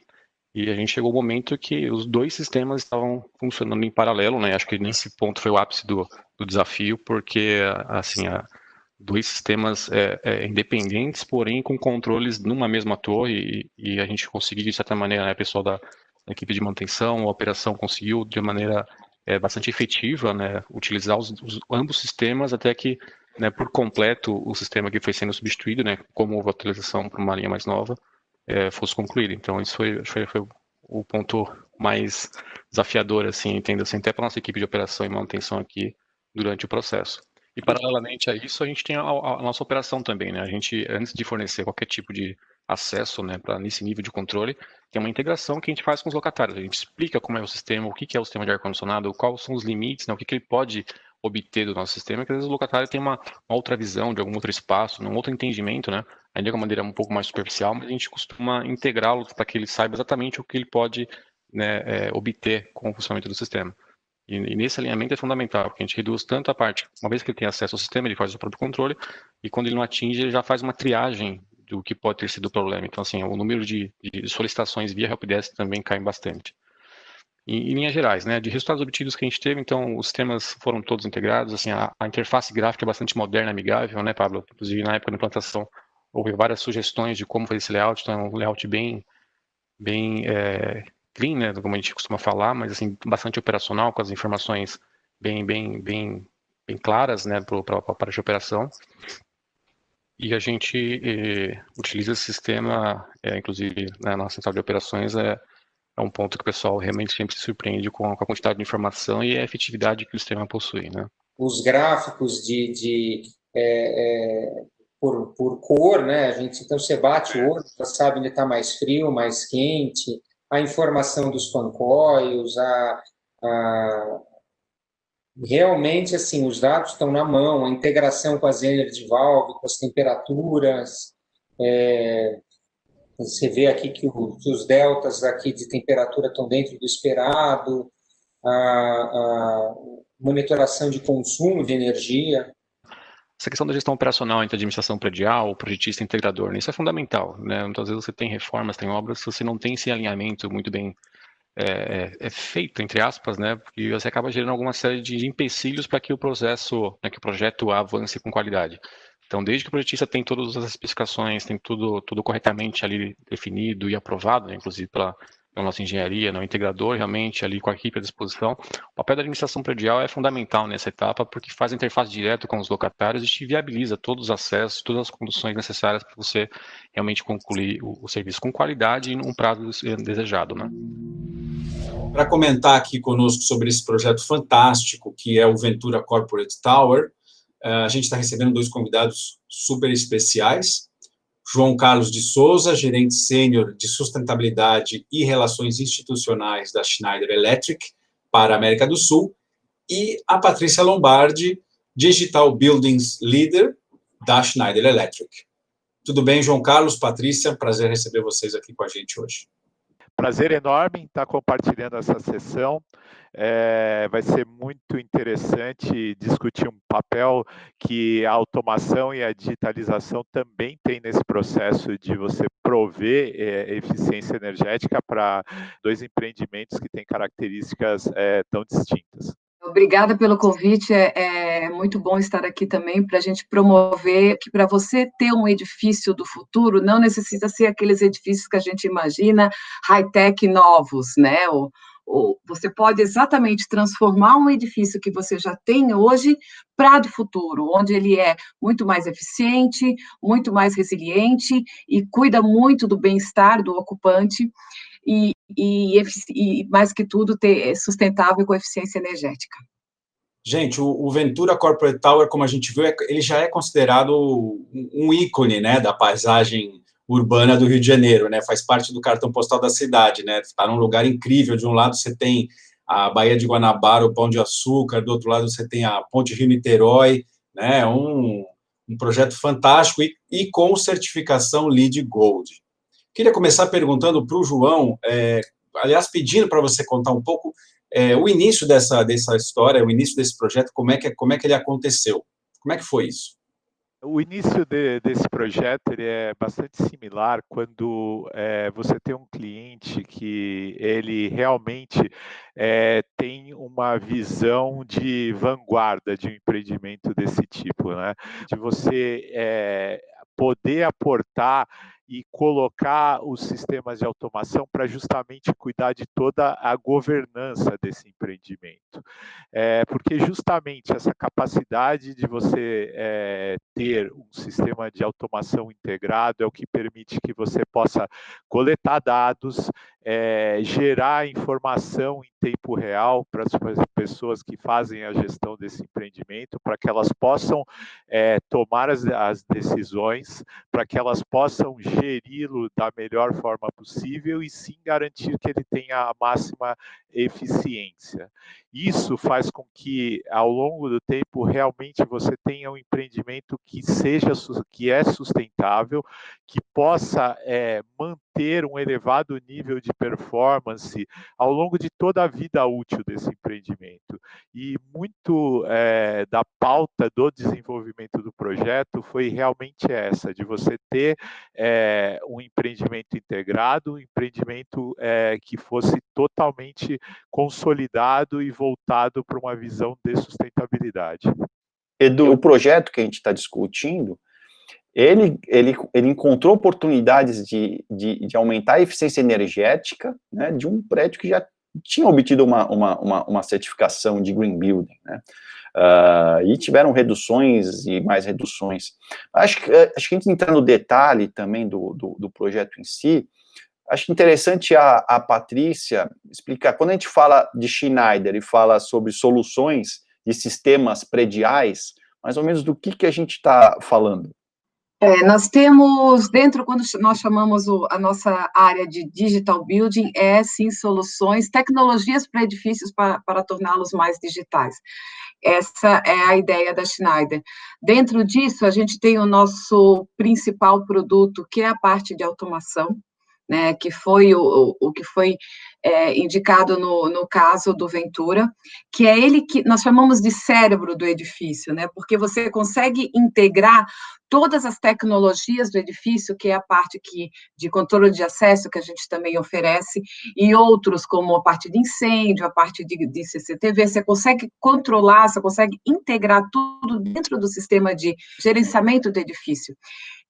E a gente chegou ao momento que os 2 sistemas estavam funcionando em paralelo, né? Acho que nesse ponto foi o ápice do desafio, porque, assim, 2 sistemas independentes, porém com controles numa mesma torre, e a gente conseguiu, de certa maneira, né, o pessoal da equipe de manutenção, a operação conseguiu, de maneira bastante efetiva, né, utilizar ambos sistemas até que, né, por completo, o sistema que foi sendo substituído, né, como houve a atualização para uma linha mais nova, fosse concluído. Então, isso foi o ponto mais desafiador, assim, entenda-se, até para a nossa equipe de operação e manutenção aqui durante o processo. E, paralelamente a isso, a gente tem a nossa operação também, né? A gente, antes de fornecer qualquer tipo de acesso, né, para nesse nível de controle, tem uma integração que a gente faz com os locatários. A gente explica como é o sistema, o que é o sistema de ar-condicionado, quais são os limites, né, o que ele pode obter do nosso sistema, que às vezes o locatário tem uma outra visão de algum outro espaço, um outro entendimento, né? Ainda de uma maneira um pouco mais superficial, mas a gente costuma integrá-lo para que ele saiba exatamente o que ele pode, né, obter com o funcionamento do sistema. E nesse alinhamento é fundamental, porque a gente reduz tanto a parte, uma vez que ele tem acesso ao sistema, ele faz o próprio controle, e quando ele não atinge, ele já faz uma triagem do que pode ter sido o problema. Então, assim, o número de solicitações via helpdesk também cai bastante. Em linhas gerais, né, de resultados obtidos que a gente teve, então, os sistemas foram todos integrados, assim, a interface gráfica é bastante moderna, amigável, né, Pablo? Inclusive, na época da implantação, houve várias sugestões de como fazer esse layout, então é um layout bem clean, né, como a gente costuma falar, mas assim, bastante operacional, com as informações bem claras, né, para a parte de operação. E a gente utiliza esse sistema, inclusive, né, na central de operações, é um ponto que o pessoal realmente sempre se surpreende com a quantidade de informação e a efetividade que o sistema possui, né? Os gráficos por cor, né? A gente, então, você bate o olho, já sabe onde está mais frio, mais quente, a informação dos fan coils, realmente, assim, os dados estão na mão, a integração com as energy valve, com as temperaturas, você vê aqui que os deltas aqui de temperatura estão dentro do esperado, a monitoração de consumo de energia. Essa questão da gestão operacional entre administração predial, o projetista e integrador, né? Isso é fundamental, né? Muitas vezes você tem reformas, tem obras, se você não tem esse alinhamento muito bem feito, entre aspas, né? E você acaba gerando alguma série de empecilhos para que o processo, né, que o projeto avance com qualidade. Então, desde que o projetista tem todas as especificações, tem tudo corretamente ali definido e aprovado, né, inclusive pela nossa engenharia, no integrador, realmente ali com a equipe à disposição, o papel da administração predial é fundamental nessa etapa, porque faz a interface direto com os locatários e te viabiliza todos os acessos, todas as condições necessárias para você realmente concluir o serviço com qualidade e num prazo desejado, né? Para comentar aqui conosco sobre esse projeto fantástico, que é o Ventura Corporate Tower, a gente está recebendo 2 convidados super especiais. João Carlos de Souza, gerente sênior de sustentabilidade e relações institucionais da Schneider Electric para a América do Sul, e a Patrícia Lombardi, Digital Buildings Leader da Schneider Electric. Tudo bem, João Carlos, Patrícia? Prazer receber vocês aqui com a gente hoje. prazer enorme em estar compartilhando essa sessão. Vai ser muito interessante discutir um papel que a automação e a digitalização também tem nesse processo de você prover eficiência energética para 2 empreendimentos que têm características tão distintas. Obrigada pelo convite, é muito bom estar aqui também para a gente promover que para você ter um edifício do futuro, não necessita ser aqueles edifícios que a gente imagina, high-tech novos, né? Você pode exatamente transformar um edifício que você já tem hoje para do futuro, onde ele é muito mais eficiente, muito mais resiliente e cuida muito do bem-estar do ocupante, e mais que tudo, ter sustentável com eficiência energética. Gente, o Ventura Corporate Tower, como a gente viu, ele já é considerado um ícone, né, da paisagem urbana do Rio de Janeiro, né, faz parte do cartão postal da cidade, né, está num lugar incrível. De um lado você tem a Baía de Guanabara, o Pão de Açúcar, do outro lado você tem a Ponte Rio-Niterói, né, um projeto fantástico e com certificação LEED Gold. Queria começar perguntando para o João, aliás, pedindo para você contar um pouco o início dessa história, o início desse projeto, como é que ele aconteceu? Como é que foi isso? O início desse projeto ele é bastante similar quando você tem um cliente que ele realmente tem uma visão de vanguarda de um empreendimento desse tipo, né? De você poder aportar e colocar os sistemas de automação para justamente cuidar de toda a governança desse empreendimento. Porque justamente essa capacidade de você ter um sistema de automação integrado é o que permite que você possa coletar dados, gerar informação em tempo real para as pessoas que fazem a gestão desse empreendimento, para que elas possam tomar as decisões, para que elas possam geri-lo da melhor forma possível e sim garantir que ele tenha a máxima eficiência. Isso faz com que, ao longo do tempo, realmente você tenha um empreendimento que é sustentável, que possa manter um elevado nível de performance ao longo de toda a vida útil desse empreendimento. E muito da pauta do desenvolvimento do projeto foi realmente essa, de você ter um empreendimento integrado, um empreendimento que fosse totalmente consolidado e voltado para uma visão de sustentabilidade. Edu, o projeto que a gente está discutindo, ele encontrou oportunidades de aumentar a eficiência energética, né, de um prédio que já tinha obtido uma certificação de Green Building, né, e tiveram reduções e mais reduções. Acho que a gente entrar no detalhe também do projeto em si. Acho interessante a Patrícia explicar, quando a gente fala de Schneider e fala sobre soluções de sistemas prediais, mais ou menos do que a gente está falando. Nós temos dentro, quando nós chamamos a nossa área de Digital Building, sim, soluções, tecnologias para edifícios para torná-los mais digitais. Essa é a ideia da Schneider. Dentro disso, a gente tem o nosso principal produto, que é a parte de automação, né, que foi o que foi indicado no caso do Ventura, que é ele que nós chamamos de cérebro do edifício, né, porque você consegue integrar todas as tecnologias do edifício, que é a parte de controle de acesso, que a gente também oferece, e outros, como a parte de incêndio, a parte de CCTV, você consegue controlar, você consegue integrar tudo dentro do sistema de gerenciamento do edifício.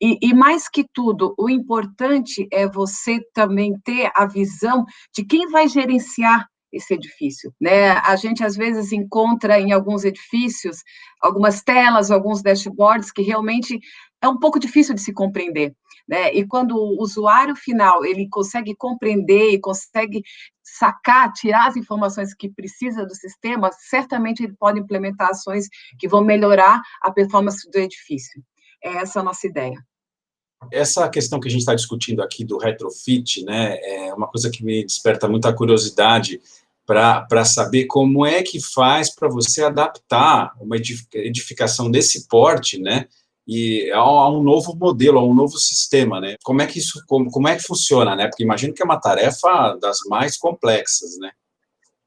E mais que tudo, o importante é você também ter a visão de quem vai gerenciar esse edifício, né? A gente, às vezes, encontra em alguns edifícios algumas telas, alguns dashboards que realmente é um pouco difícil de se compreender, né? E quando o usuário final, ele consegue compreender e consegue sacar, tirar as informações que precisa do sistema, certamente ele pode implementar ações que vão melhorar a performance do edifício. Essa é a nossa ideia. Essa questão que a gente está discutindo aqui do retrofit, né, é uma coisa que me desperta muita curiosidade para saber como é que faz para você adaptar uma edificação desse porte, né, e há um novo modelo, há um novo sistema, né? Como é que funciona, né? Porque imagino que é uma tarefa das mais complexas, né?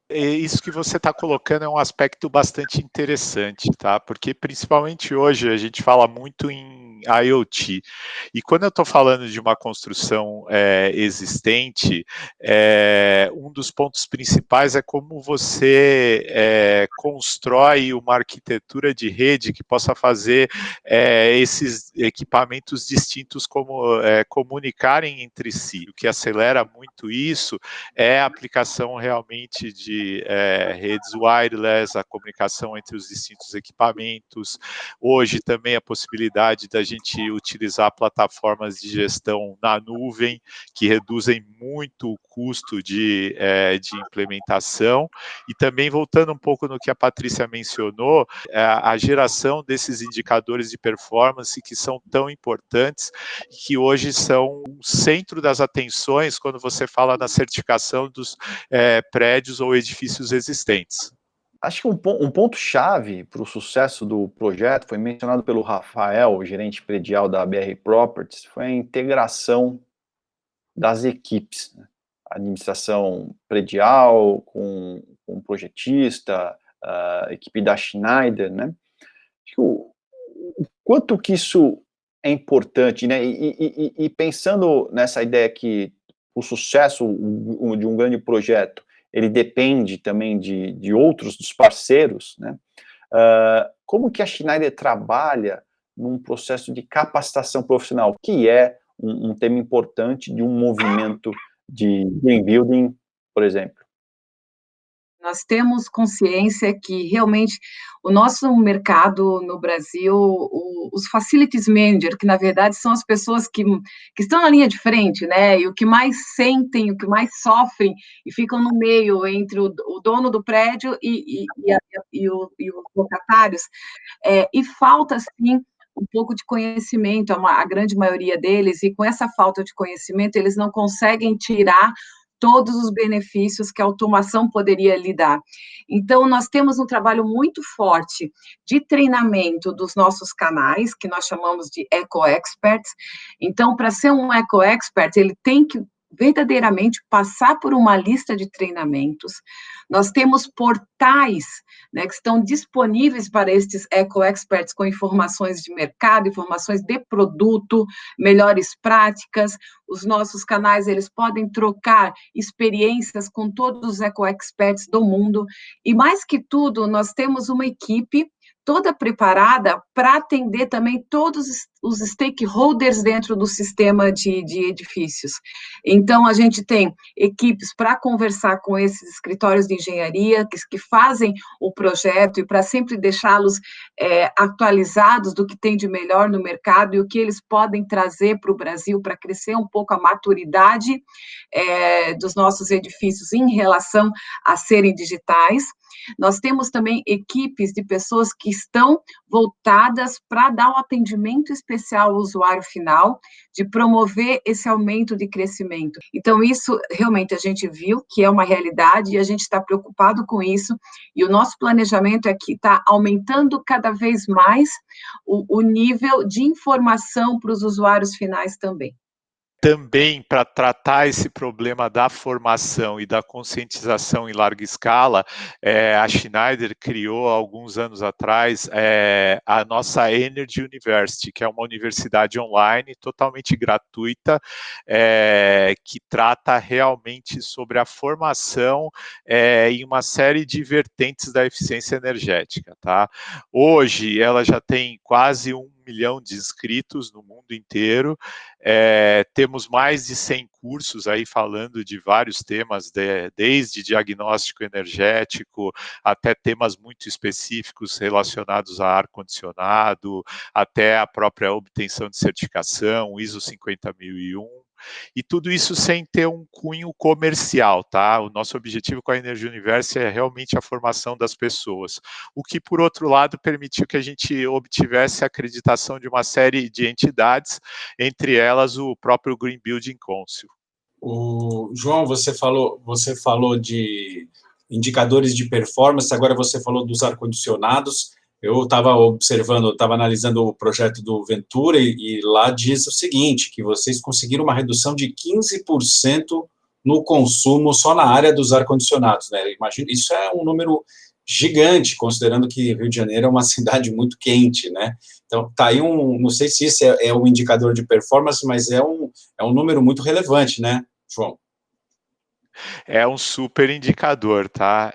Isso que você está colocando é um aspecto bastante interessante, tá? Porque principalmente hoje a gente fala muito em IoT, e quando eu estou falando de uma construção existente, um dos pontos principais é como você constrói uma arquitetura de rede que possa fazer esses equipamentos distintos comunicarem entre si. O que acelera muito isso é a aplicação realmente de redes wireless, a comunicação entre os distintos equipamentos. Hoje também a possibilidade da gente utilizar plataformas de gestão na nuvem, que reduzem muito o custo de implementação. E também, voltando um pouco no que a Patrícia mencionou, a geração desses indicadores de performance que são tão importantes, que hoje são o centro das atenções quando você fala na certificação dos prédios ou edifícios existentes. Acho que um ponto-chave para o sucesso do projeto, foi mencionado pelo Rafael, o gerente predial da BR Properties, foi a integração das equipes, né? A administração predial com o projetista, a equipe da Schneider, né? Acho que o quanto que isso é importante, né? E pensando nessa ideia que o sucesso de um grande projeto, ele depende também de outros, dos parceiros, né? Como que a Schneider trabalha num processo de capacitação profissional, que é um tema importante de um movimento de green building, por exemplo? Nós temos consciência que realmente o nosso mercado no Brasil, os facilities manager, que na verdade são as pessoas que estão na linha de frente, né, e o que mais sentem, o que mais sofrem, e ficam no meio entre o dono do prédio e os locatários, e falta, sim, um pouco de conhecimento, a grande maioria deles, e com essa falta de conhecimento, eles não conseguem tirar todos os benefícios que a automação poderia lhe dar. Então, nós temos um trabalho muito forte de treinamento dos nossos canais, que nós chamamos de Eco-Experts. Então, para ser um Eco-Expert, ele tem que verdadeiramente passar por uma lista de treinamentos. Nós temos portais, né, que estão disponíveis para estes eco-experts com informações de mercado, informações de produto, melhores práticas. Os nossos canais, eles podem trocar experiências com todos os eco-experts do mundo. E mais que tudo, nós temos uma equipe toda preparada para atender também todos os stakeholders dentro do sistema de edifícios. Então, a gente tem equipes para conversar com esses escritórios de engenharia que fazem o projeto e para sempre deixá-los atualizados do que tem de melhor no mercado e o que eles podem trazer para o Brasil para crescer um pouco a maturidade dos nossos edifícios em relação a serem digitais. Nós temos também equipes de pessoas que estão voltadas para dar um atendimento especial ao usuário final, de promover esse aumento de crescimento. Então, isso realmente a gente viu que é uma realidade e a gente está preocupado com isso, e o nosso planejamento é que está aumentando cada vez mais o nível de informação para os usuários finais também. Também, para tratar esse problema da formação e da conscientização em larga escala, a Schneider criou, há alguns anos atrás, a nossa Energy University, que é uma universidade online, totalmente gratuita, que trata realmente sobre a formação em uma série de vertentes da eficiência energética, tá? Hoje, ela já tem quase 1 milhão de inscritos no mundo inteiro, temos mais de 100 cursos aí falando de vários temas, desde diagnóstico energético até temas muito específicos relacionados a ar-condicionado, até a própria obtenção de certificação, ISO 50001, e tudo isso sem ter um cunho comercial, tá? O nosso objetivo com a Energy University é realmente a formação das pessoas, o que, por outro lado, permitiu que a gente obtivesse a acreditação de uma série de entidades, entre elas o próprio Green Building Council. João, você falou de indicadores de performance, agora você falou dos ar-condicionados. Eu estava observando, estava analisando o projeto do Ventura e lá diz o seguinte, que vocês conseguiram uma redução de 15% no consumo só na área dos ar-condicionados, né? Imagina, isso é um número gigante, considerando que Rio de Janeiro é uma cidade muito quente, né? Então, tá aí não sei se isso é um indicador de performance, mas é um número muito relevante, né, João? É um super indicador, tá?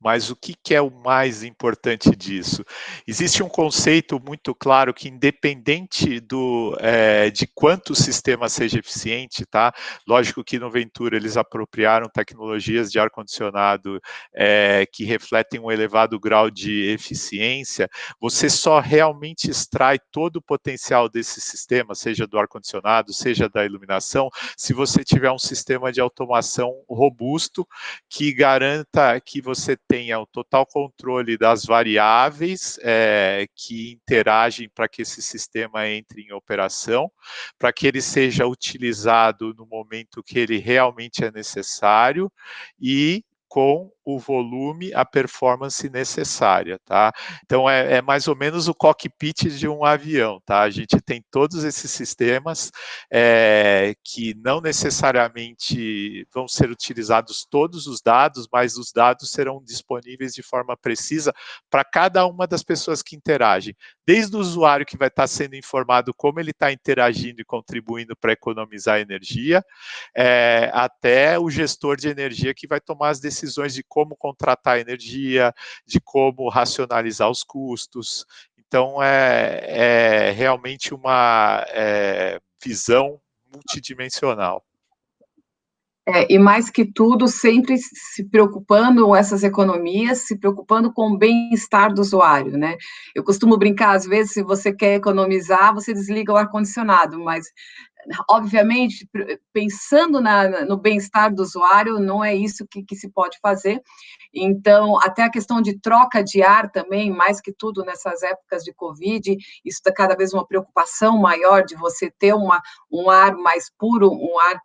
Mas o que é o mais importante disso? Existe um conceito muito claro que, independente de quanto o sistema seja eficiente, tá? Lógico que no Ventura eles apropriaram tecnologias de ar-condicionado que refletem um elevado grau de eficiência, você só realmente extrai todo o potencial desse sistema, seja do ar-condicionado, seja da iluminação, se você tiver um sistema de automação robusto que garanta que você tenha o total controle das variáveis que interagem para que esse sistema entre em operação, para que ele seja utilizado no momento que ele realmente é necessário e com o volume, a performance necessária, tá? Então, é mais ou menos o cockpit de um avião, tá? A gente tem todos esses sistemas que não necessariamente vão ser utilizados todos os dados, mas os dados serão disponíveis de forma precisa para cada uma das pessoas que interagem. Desde o usuário que vai estar sendo informado como ele está interagindo e contribuindo para economizar energia, até o gestor de energia que vai tomar as decisões de como contratar energia, de como racionalizar os custos. Então, é realmente uma visão multidimensional. E mais que tudo, sempre se preocupando com essas economias, se preocupando com o bem-estar do usuário, né? Eu costumo brincar, às vezes, se você quer economizar, você desliga o ar-condicionado, mas, obviamente, pensando no bem-estar do usuário, não é isso que se pode fazer. Então, até a questão de troca de ar também, mais que tudo nessas épocas de Covid, isso está cada vez uma preocupação maior de você ter um ar mais puro, um ar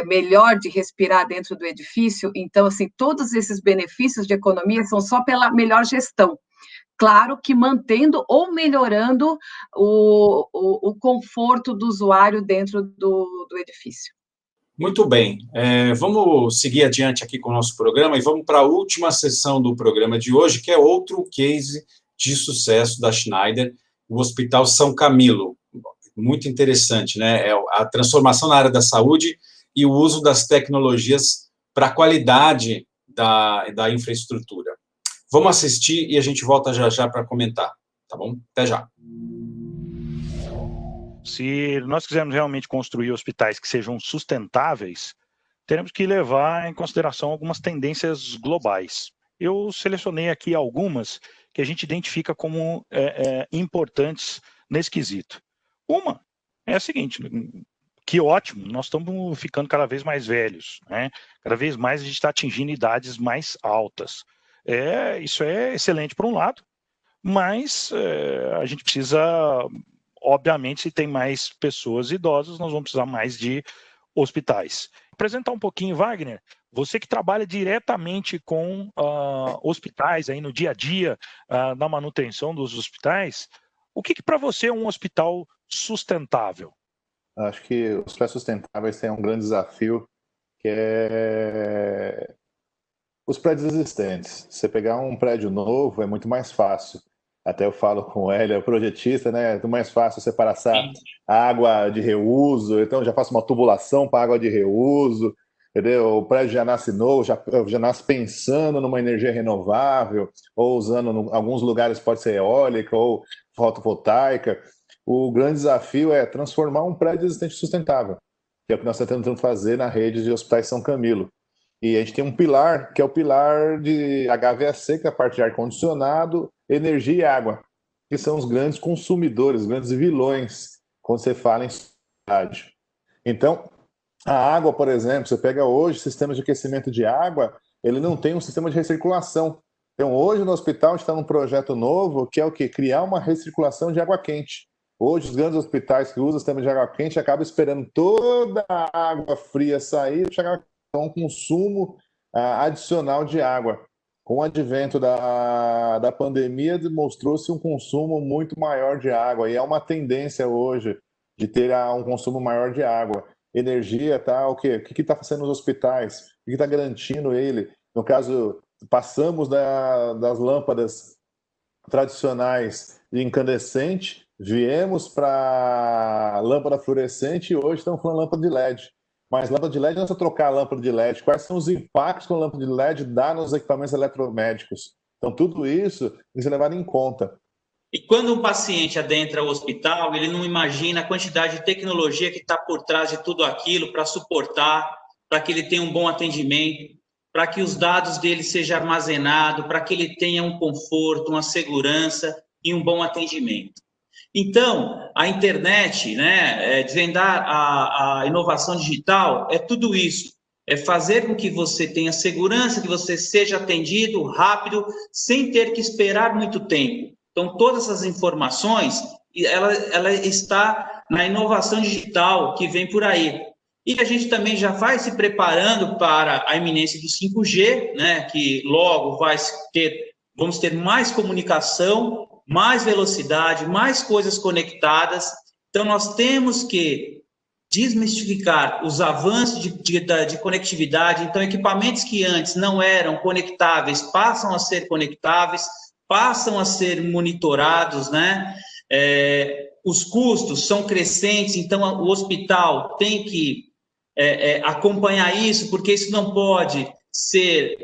melhor de respirar dentro do edifício. Então, assim, todos esses benefícios de economia são só pela melhor gestão. Claro que mantendo ou melhorando o conforto do usuário dentro do edifício. Muito bem, vamos seguir adiante aqui com o nosso programa e vamos para a última sessão do programa de hoje, que é outro case de sucesso da Schneider, o Hospital São Camilo. Muito interessante, né? É a transformação na área da saúde e o uso das tecnologias para a qualidade da infraestrutura. Vamos assistir e a gente volta já para comentar, tá bom? Até já. Se nós quisermos realmente construir hospitais que sejam sustentáveis, teremos que levar em consideração algumas tendências globais. Eu selecionei aqui algumas que a gente identifica como importantes nesse quesito. Uma é a seguinte: que ótimo, nós estamos ficando cada vez mais velhos, né? Cada vez mais a gente está atingindo idades mais altas. Isso é excelente por um lado, mas a gente precisa, obviamente, se tem mais pessoas idosas, nós vamos precisar mais de hospitais. Apresentar um pouquinho, Wagner, você que trabalha diretamente com hospitais aí no dia a dia, na manutenção dos hospitais, o que para você é um hospital sustentável? Acho que os hospitais sustentáveis têm um grande desafio, que é os prédios existentes. Você pegar um prédio novo é muito mais fácil. Até eu falo com ele, é o projetista, né? É muito mais fácil você passar água de reuso, então já faço uma tubulação para água de reuso, entendeu? O prédio já nasce novo, já nasce pensando numa energia renovável, ou usando, em alguns lugares pode ser eólica ou fotovoltaica. O grande desafio é transformar um prédio existente sustentável, que é o que nós estamos tentando fazer na rede de hospitais São Camilo. E a gente tem um pilar, que é o pilar de HVAC, que é a parte de ar-condicionado, energia e água, que são os grandes consumidores, os grandes vilões, quando você fala em cidade. Então, a água, por exemplo, você pega hoje sistemas de aquecimento de água, ele não tem um sistema de recirculação. Então, hoje no hospital, a gente está num projeto novo, que é o quê? Criar uma recirculação de água quente. Hoje, os grandes hospitais que usam o sistema de água quente acabam esperando toda a água fria sair e chegar a um consumo adicional de água. Com o advento da pandemia, demonstrou-se um consumo muito maior de água, e é uma tendência hoje de ter um consumo maior de água. Energia, tá? O que está fazendo nos hospitais? O que está garantindo ele? No caso, passamos das lâmpadas tradicionais de incandescente, viemos para lâmpada fluorescente e hoje estamos falando lâmpada de LED. Mas lâmpada de LED não é só trocar a lâmpada de LED. Quais são os impactos que a lâmpada de LED dá nos equipamentos eletromédicos? Então, tudo isso tem que ser levado em conta. E quando um paciente adentra o hospital, ele não imagina a quantidade de tecnologia que está por trás de tudo aquilo para suportar, para que ele tenha um bom atendimento, para que os dados dele sejam armazenados, para que ele tenha um conforto, uma segurança e um bom atendimento. Então, a internet, né, desvendar a inovação digital é tudo isso. É fazer com que você tenha segurança, que você seja atendido rápido, sem ter que esperar muito tempo. Então, todas essas informações, ela está na inovação digital que vem por aí. E a gente também já vai se preparando para a iminência do 5G, né, que logo vamos ter mais comunicação, mais velocidade, mais coisas conectadas. Então, nós temos que desmistificar os avanços de conectividade. Então, equipamentos que antes não eram conectáveis passam a ser conectáveis, passam a ser monitorados, né? Os custos são crescentes, então o hospital tem que acompanhar isso, porque isso não pode ser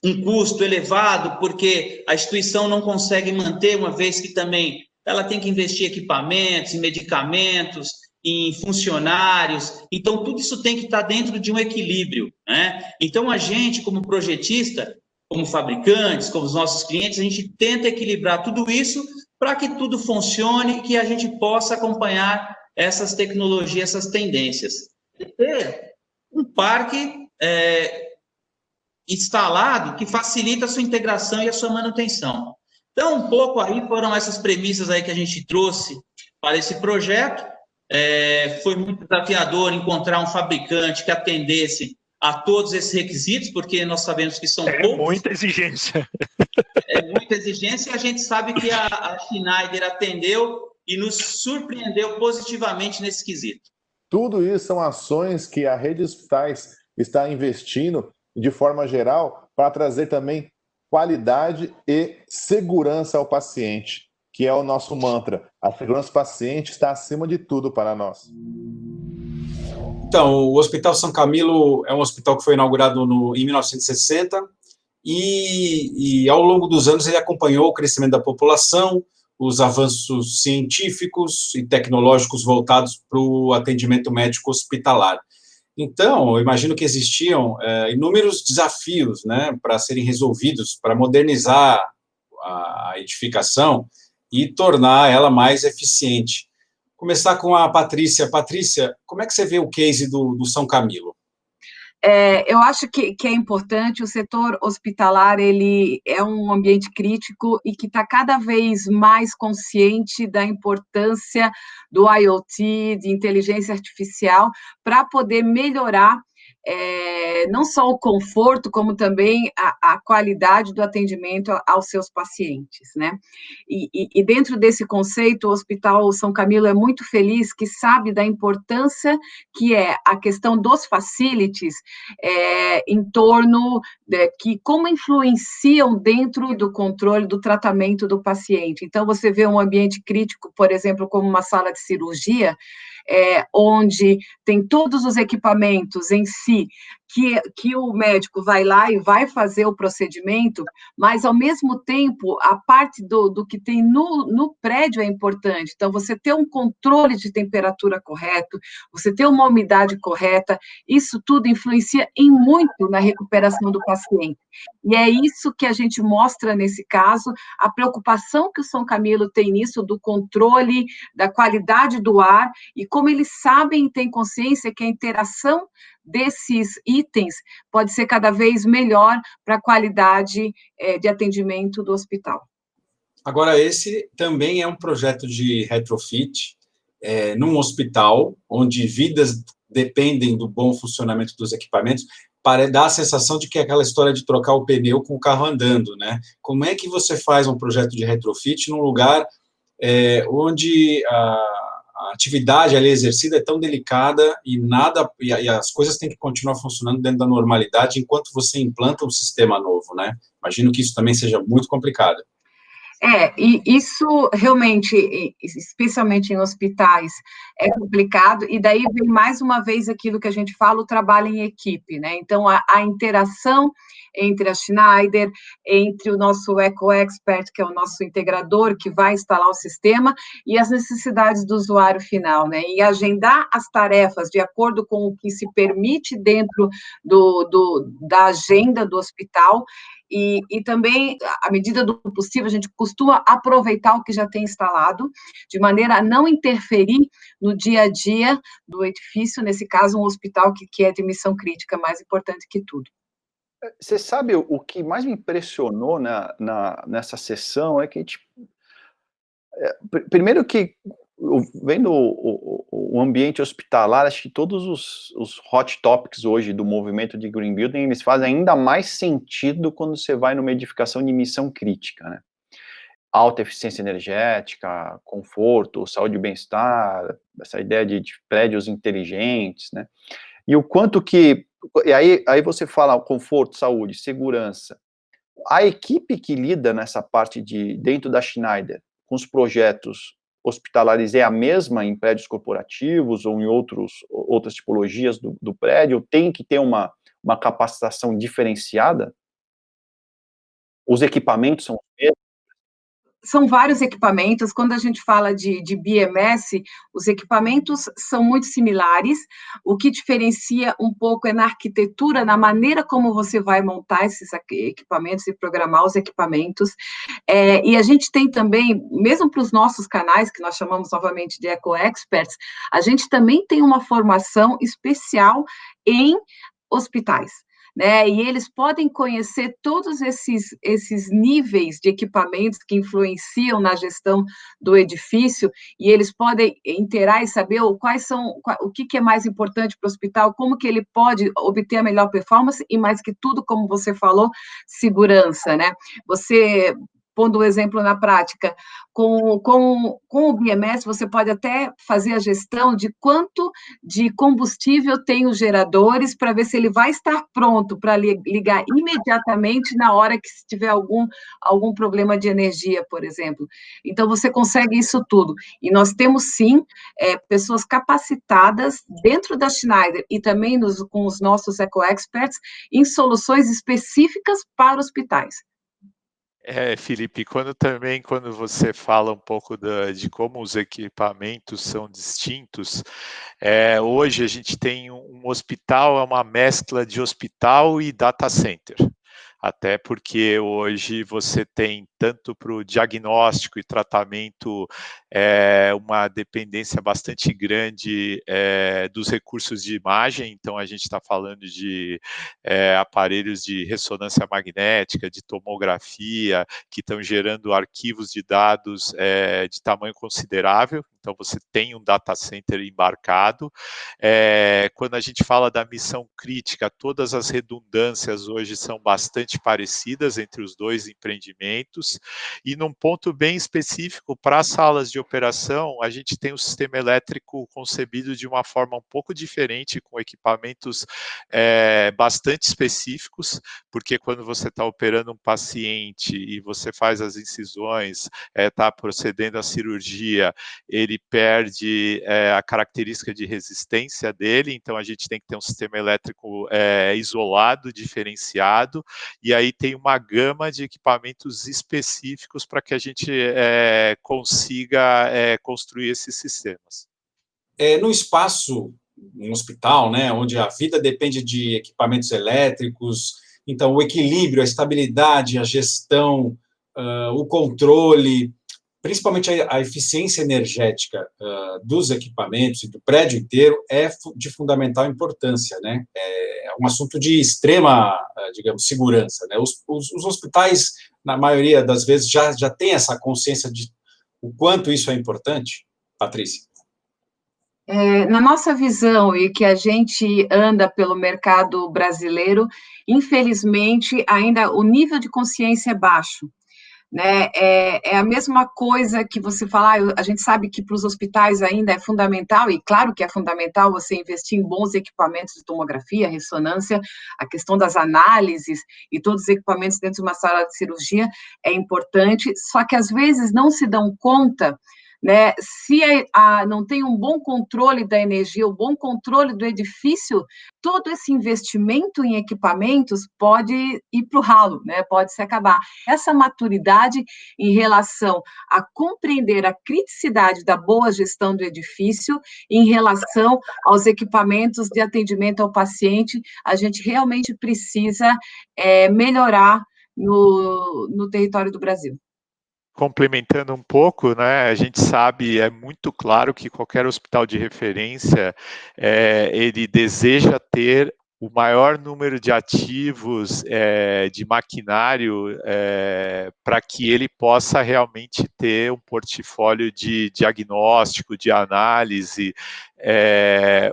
um custo elevado, porque a instituição não consegue manter, uma vez que também ela tem que investir em equipamentos, em medicamentos, em funcionários. Então, tudo isso tem que estar dentro de um equilíbrio, né? Então, a gente, como projetista, como fabricantes, como os nossos clientes, a gente tenta equilibrar tudo isso para que tudo funcione e que a gente possa acompanhar essas tecnologias, essas tendências. E ter um parque instalado que facilita a sua integração e a sua manutenção. Então, um pouco aí foram essas premissas aí que a gente trouxe para esse projeto. Foi muito desafiador encontrar um fabricante que atendesse a todos esses requisitos, porque nós sabemos que são poucos. Muita exigência. É muita exigência, e a gente sabe que a Schneider atendeu e nos surpreendeu positivamente nesse quesito. Tudo isso são ações que a rede de hospitais está investindo, de forma geral, para trazer também qualidade e segurança ao paciente, que é o nosso mantra. A segurança do paciente está acima de tudo para nós. Então, o Hospital São Camilo é um hospital que foi inaugurado em 1960 e ao longo dos anos ele acompanhou o crescimento da população, os avanços científicos e tecnológicos voltados para o atendimento médico hospitalar. Então, eu imagino que existiam inúmeros desafios, né, para serem resolvidos, para modernizar a edificação e tornar ela mais eficiente. Começar com a Patrícia. Patrícia, como é que você vê o case do São Camilo? Eu acho que é importante. O setor hospitalar, ele é um ambiente crítico e que está cada vez mais consciente da importância do IoT, de inteligência artificial, para poder melhorar não só o conforto, como também a qualidade do atendimento aos seus pacientes, né? E dentro desse conceito, o Hospital São Camilo é muito feliz que sabe da importância que é a questão dos facilities em torno que como influenciam dentro do controle do tratamento do paciente. Então, você vê um ambiente crítico, por exemplo, como uma sala de cirurgia, onde tem todos os equipamentos em si, que o médico vai lá e vai fazer o procedimento, mas, ao mesmo tempo, a parte do que tem no prédio é importante. Então, você ter um controle de temperatura correto, você ter uma umidade correta, isso tudo influencia muito na recuperação do paciente. E é isso que a gente mostra nesse caso, a preocupação que o São Camilo tem nisso, do controle, da qualidade do ar, e como eles sabem e têm consciência que a interação desses itens pode ser cada vez melhor para a qualidade de atendimento do hospital. Agora, esse também é um projeto de retrofit num hospital, onde vidas dependem do bom funcionamento dos equipamentos. dá a sensação de que é aquela história de trocar o pneu com o carro andando, né? Como é que você faz um projeto de retrofit num lugar onde a atividade ali exercida é tão delicada e as coisas têm que continuar funcionando dentro da normalidade enquanto você implanta um sistema novo, né? Imagino que isso também seja muito complicado. E isso realmente, especialmente em hospitais, é complicado, e daí vem mais uma vez aquilo que a gente fala, o trabalho em equipe, né? Então, a interação entre a Schneider, entre o nosso Eco Expert, que é o nosso integrador, que vai instalar o sistema, e as necessidades do usuário final, né? E agendar as tarefas de acordo com o que se permite dentro da agenda do hospital, e também, à medida do possível, a gente costuma aproveitar o que já tem instalado, de maneira a não interferir no dia a dia do edifício, nesse caso, um hospital que é de missão crítica, mais importante que tudo. Você sabe, o que mais me impressionou nessa sessão é que a gente, primeiro que, vendo o ambiente hospitalar, acho que todos os hot topics hoje do movimento de Green Building, eles fazem ainda mais sentido quando você vai numa edificação de missão crítica, né? Alta eficiência energética, conforto, saúde e bem-estar, essa ideia de prédios inteligentes, né? E o quanto que... E aí você fala conforto, saúde, segurança. A equipe que lida nessa parte dentro da Schneider, com os projetos hospitalares, é a mesma em prédios corporativos ou em outras tipologias do prédio? Tem que ter uma capacitação diferenciada? Os equipamentos são os mesmos? São vários equipamentos. Quando a gente fala de BMS, os equipamentos são muito similares. O que diferencia um pouco é na arquitetura, na maneira como você vai montar esses equipamentos e programar os equipamentos. E a gente tem também, mesmo para os nossos canais, que nós chamamos novamente de Eco Experts, a gente também tem uma formação especial em hospitais, né? E eles podem conhecer todos esses níveis de equipamentos que influenciam na gestão do edifício, e eles podem inteirar e saber o que é mais importante para o hospital, como que ele pode obter a melhor performance, e mais que tudo, como você falou, segurança, né? Você, pondo o exemplo na prática, com o BMS, você pode até fazer a gestão de quanto de combustível tem os geradores, para ver se ele vai estar pronto para ligar imediatamente na hora que tiver algum problema de energia, por exemplo. Então, você consegue isso tudo. E nós temos, sim, pessoas capacitadas dentro da Schneider e também com os nossos Eco Experts em soluções específicas para hospitais. Felipe, quando você fala um pouco de como os equipamentos são distintos, hoje a gente tem um hospital, é uma mescla de hospital e data center. Até porque hoje você tem, tanto para o diagnóstico e tratamento, uma dependência bastante grande dos recursos de imagem. Então, a gente está falando de aparelhos de ressonância magnética, de tomografia, que estão gerando arquivos de dados de tamanho considerável. Então, você tem um data center embarcado. Quando a gente fala da missão crítica, todas as redundâncias hoje são bastante parecidas entre os dois empreendimentos, e num ponto bem específico, para as salas de operação, a gente tem o sistema elétrico concebido de uma forma um pouco diferente, com equipamentos bastante específicos, porque quando você está operando um paciente e você faz as incisões, está procedendo à cirurgia, ele perde a característica de resistência dele, então a gente tem que ter um sistema elétrico isolado, diferenciado, e aí tem uma gama de equipamentos específicos para que a gente consiga construir esses sistemas. No espaço, um hospital, né, onde a vida depende de equipamentos elétricos, então o equilíbrio, a estabilidade, a gestão, o controle, principalmente a eficiência energética dos equipamentos e do prédio inteiro é de fundamental importância, né? É um assunto de extrema, digamos, segurança, né? Os hospitais, na maioria das vezes, já têm essa consciência de o quanto isso é importante, Patrícia? Na nossa visão, e que a gente anda pelo mercado brasileiro, infelizmente, ainda o nível de consciência é baixo, né? É a mesma coisa que você falar, a gente sabe que para os hospitais ainda é fundamental, e claro que é fundamental você investir em bons equipamentos de tomografia, ressonância, a questão das análises e todos os equipamentos dentro de uma sala de cirurgia é importante, só que às vezes não se dão conta, né, se não tem um bom controle da energia, um bom controle do edifício, todo esse investimento em equipamentos pode ir para o ralo, né, pode se acabar. Essa maturidade em relação a compreender a criticidade da boa gestão do edifício em relação aos equipamentos de atendimento ao paciente, a gente realmente precisa melhorar no território do Brasil. Complementando um pouco, né, a gente sabe, é muito claro que qualquer hospital de referência, ele deseja ter o maior número de ativos de maquinário para que ele possa realmente ter um portfólio de diagnóstico, de análise,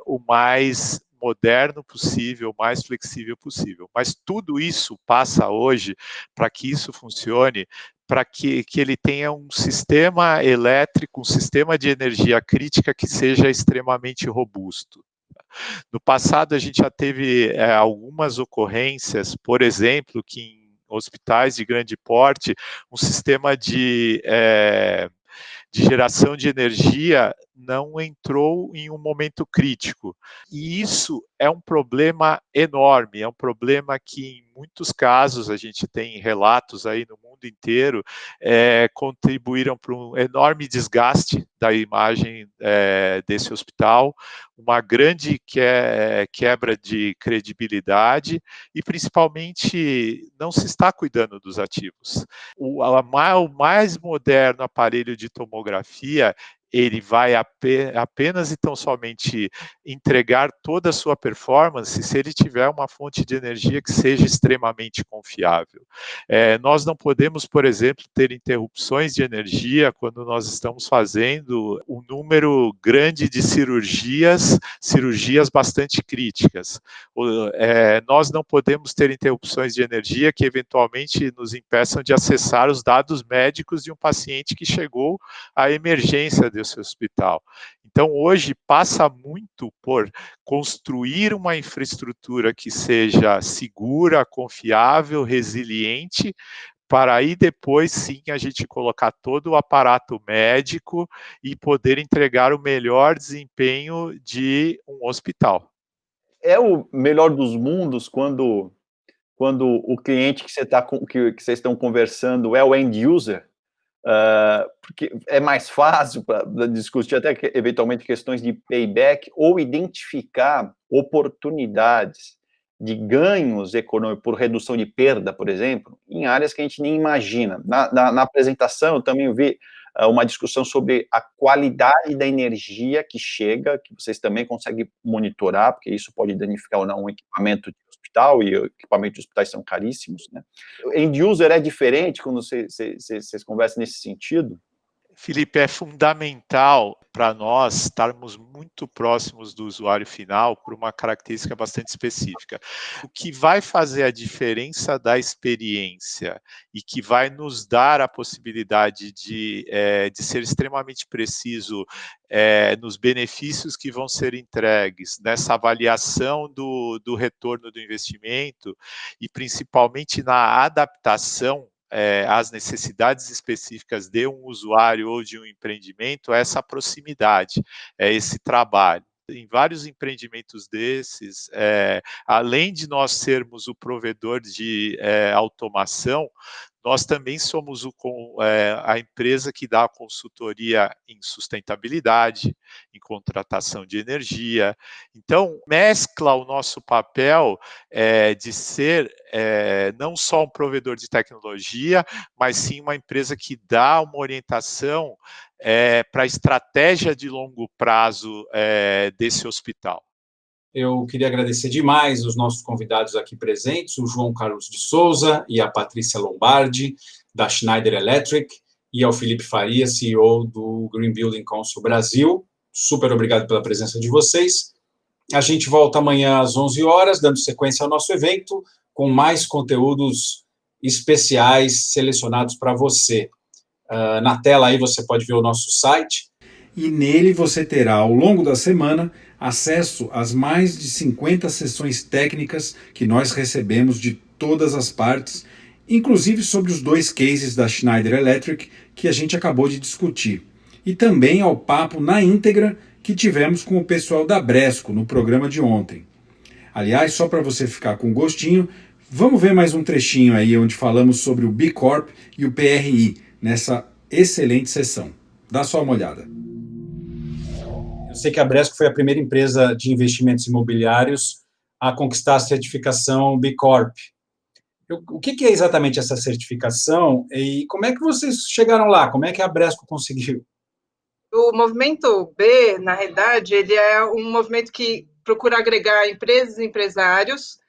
o mais moderno possível, o mais flexível possível. Mas tudo isso passa hoje, para que isso funcione, para que ele tenha um sistema elétrico, um sistema de energia crítica que seja extremamente robusto. No passado, a gente já teve algumas ocorrências, por exemplo, que em hospitais de grande porte, um sistema de geração de energia não entrou em um momento crítico. E isso é um problema enorme, é um problema que, em muitos casos, a gente tem relatos aí no mundo inteiro, contribuíram para um enorme desgaste da imagem desse hospital, uma grande quebra de credibilidade e, principalmente, não se está cuidando dos ativos. O mais moderno aparelho de tomografia, ele vai apenas e tão somente entregar toda a sua performance se ele tiver uma fonte de energia que seja extremamente confiável. Nós não podemos, por exemplo, ter interrupções de energia quando nós estamos fazendo um número grande de cirurgias bastante críticas. Nós não podemos ter interrupções de energia que eventualmente nos impeçam de acessar os dados médicos de um paciente que chegou à emergência desse hospital. Então, hoje passa muito por construir uma infraestrutura que seja segura, confiável, resiliente, para aí depois sim a gente colocar todo o aparato médico e poder entregar o melhor desempenho de um hospital. É o melhor dos mundos quando o cliente que vocês estão conversando é o end user, porque é mais fácil para discutir até eventualmente questões de payback ou identificar oportunidades de ganhos econômicos por redução de perda, por exemplo, em áreas que a gente nem imagina. Na apresentação eu também vi uma discussão sobre a qualidade da energia que chega, que vocês também conseguem monitorar, porque isso pode danificar ou não um equipamento de hospital, e equipamentos de hospitais são caríssimos, né? End user é diferente quando vocês conversam nesse sentido? Felipe, é fundamental para nós estarmos muito próximos do usuário final por uma característica bastante específica. O que vai fazer a diferença da experiência e que vai nos dar a possibilidade de ser extremamente preciso nos benefícios que vão ser entregues, nessa avaliação do retorno do investimento e principalmente na adaptação às necessidades específicas de um usuário ou de um empreendimento, essa proximidade, esse trabalho. Em vários empreendimentos desses, além de nós sermos o provedor de automação, nós também somos a empresa que dá a consultoria em sustentabilidade, em contratação de energia. Então, mescla o nosso papel de ser não só um provedor de tecnologia, mas sim uma empresa que dá uma orientação para a estratégia de longo prazo desse hospital. Eu queria agradecer demais os nossos convidados aqui presentes, o João Carlos de Souza e a Patrícia Lombardi, da Schneider Electric, e ao Felipe Faria, CEO do Green Building Council Brasil. super obrigado pela presença de vocês. A gente volta amanhã às 11 horas, dando sequência ao nosso evento, com mais conteúdos especiais selecionados para você. Na tela aí você pode ver o nosso site. E nele você terá, ao longo da semana, acesso às mais de 50 sessões técnicas que nós recebemos de todas as partes, inclusive sobre os 2 cases da Schneider Electric que a gente acabou de discutir. E também ao papo na íntegra que tivemos com o pessoal da Bresco no programa de ontem. Aliás, só para você ficar com gostinho, vamos ver mais um trechinho aí onde falamos sobre o B Corp e o PRI nessa excelente sessão. Dá só uma olhada. Eu sei que a Bresco foi a primeira empresa de investimentos imobiliários a conquistar a certificação B Corp. O que é exatamente essa certificação e como é que vocês chegaram lá? Como é que a Bresco conseguiu? O movimento B, na realidade, ele é um movimento que procura agregar empresas e empresários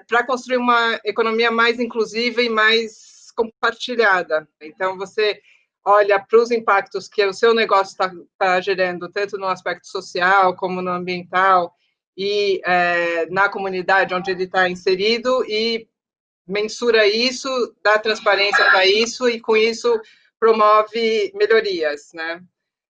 para construir uma economia mais inclusiva e mais compartilhada. Então, você olha para os impactos que o seu negócio está gerando, tanto no aspecto social como no ambiental e na comunidade onde ele está inserido, e mensura isso, dá transparência para isso e, com isso, promove melhorias, né?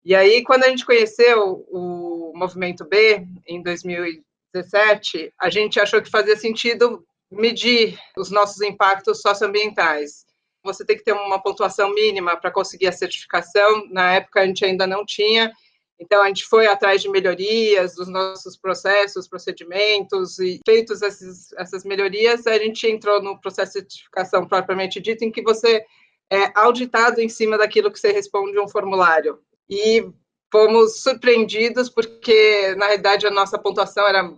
E aí, quando a gente conheceu o Movimento B, em 2017, a gente achou que fazia sentido medir os nossos impactos socioambientais. Você tem que ter uma pontuação mínima para conseguir a certificação. Na época, a gente ainda não tinha. Então, a gente foi atrás de melhorias dos nossos processos, procedimentos, e feitos essas melhorias, a gente entrou no processo de certificação propriamente dito, em que você é auditado em cima daquilo que você responde um formulário. E fomos surpreendidos porque, na realidade, a nossa pontuação era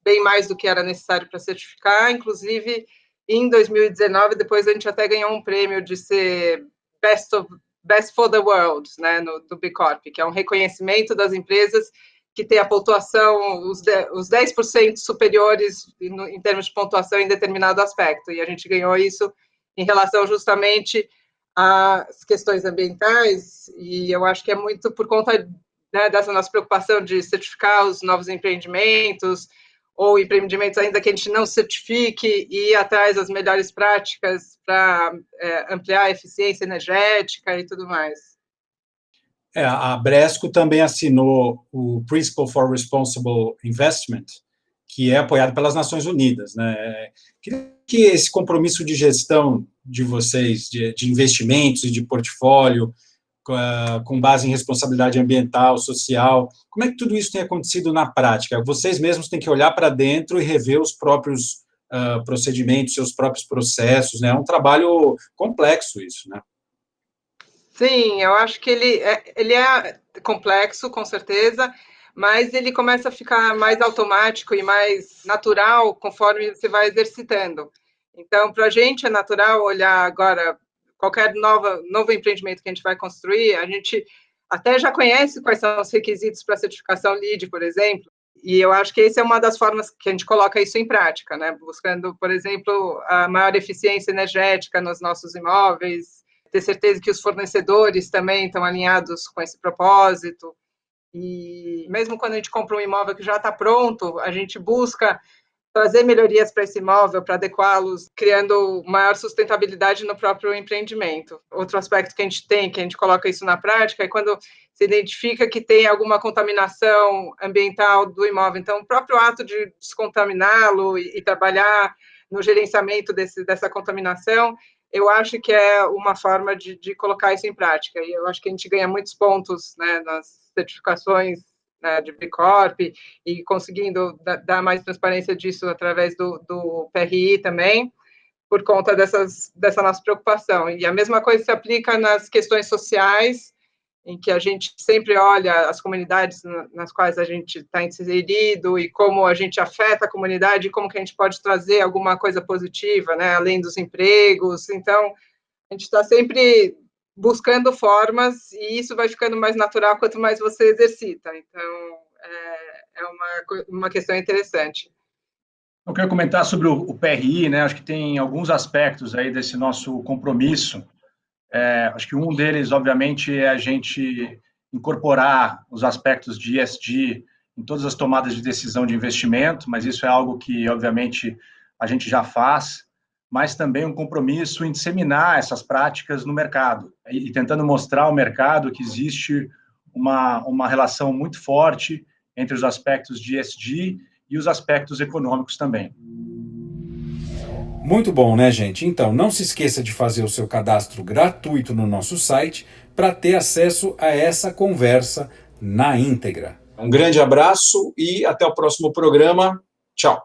bem mais do que era necessário para certificar. Inclusive, em 2019, depois a gente até ganhou um prêmio de ser Best for the World, né, do B Corp, que é um reconhecimento das empresas que tem a pontuação, os 10% superiores em termos de pontuação em determinado aspecto. E a gente ganhou isso em relação justamente as questões ambientais, e eu acho que é muito por conta, né, dessa nossa preocupação de certificar os novos empreendimentos, ou empreendimentos ainda que a gente não certifique, e ir atrás das melhores práticas para ampliar a eficiência energética e tudo mais. A Bresco também assinou o Principle for Responsible Investment, que é apoiado pelas Nações Unidas, né? Queria que esse compromisso de gestão de vocês, de investimentos e de portfólio, com base em responsabilidade ambiental, social, como é que tudo isso tem acontecido na prática? Vocês mesmos têm que olhar para dentro e rever os próprios procedimentos, seus próprios processos, né? É um trabalho complexo isso, né? Sim, eu acho que ele é complexo, com certeza, mas ele começa a ficar mais automático e mais natural conforme você vai exercitando. Então, para a gente é natural olhar agora qualquer novo empreendimento que a gente vai construir, a gente até já conhece quais são os requisitos para a certificação LEED, por exemplo, e eu acho que essa é uma das formas que a gente coloca isso em prática, né? Buscando, por exemplo, a maior eficiência energética nos nossos imóveis, ter certeza que os fornecedores também estão alinhados com esse propósito. E mesmo quando a gente compra um imóvel que já está pronto, a gente busca trazer melhorias para esse imóvel, para adequá-los, criando maior sustentabilidade no próprio empreendimento. Outro aspecto que a gente coloca isso na prática, é quando se identifica que tem alguma contaminação ambiental do imóvel. Então, o próprio ato de descontaminá-lo e trabalhar no gerenciamento dessa contaminação, eu acho que é uma forma de colocar isso em prática. E eu acho que a gente ganha muitos pontos, né, nas certificações, né, de B Corp, e conseguindo dar mais transparência disso através do PRI também, por conta dessa nossa preocupação. E a mesma coisa se aplica nas questões sociais, em que a gente sempre olha as comunidades nas quais a gente está inserido e como a gente afeta a comunidade e como que a gente pode trazer alguma coisa positiva, né, além dos empregos. Então, a gente está sempre buscando formas, e isso vai ficando mais natural quanto mais você exercita. Então, é uma questão interessante. Eu quero comentar sobre o PRI, né? Acho que tem alguns aspectos aí desse nosso compromisso. Acho que um deles, obviamente, é a gente incorporar os aspectos de ESG em todas as tomadas de decisão de investimento, mas isso é algo que, obviamente, a gente já faz, mas também um compromisso em disseminar essas práticas no mercado e tentando mostrar ao mercado que existe uma relação muito forte entre os aspectos de ESG e os aspectos econômicos também. Muito bom, né, gente? Então, não se esqueça de fazer o seu cadastro gratuito no nosso site para ter acesso a essa conversa na íntegra. Um grande abraço e até o próximo programa. Tchau!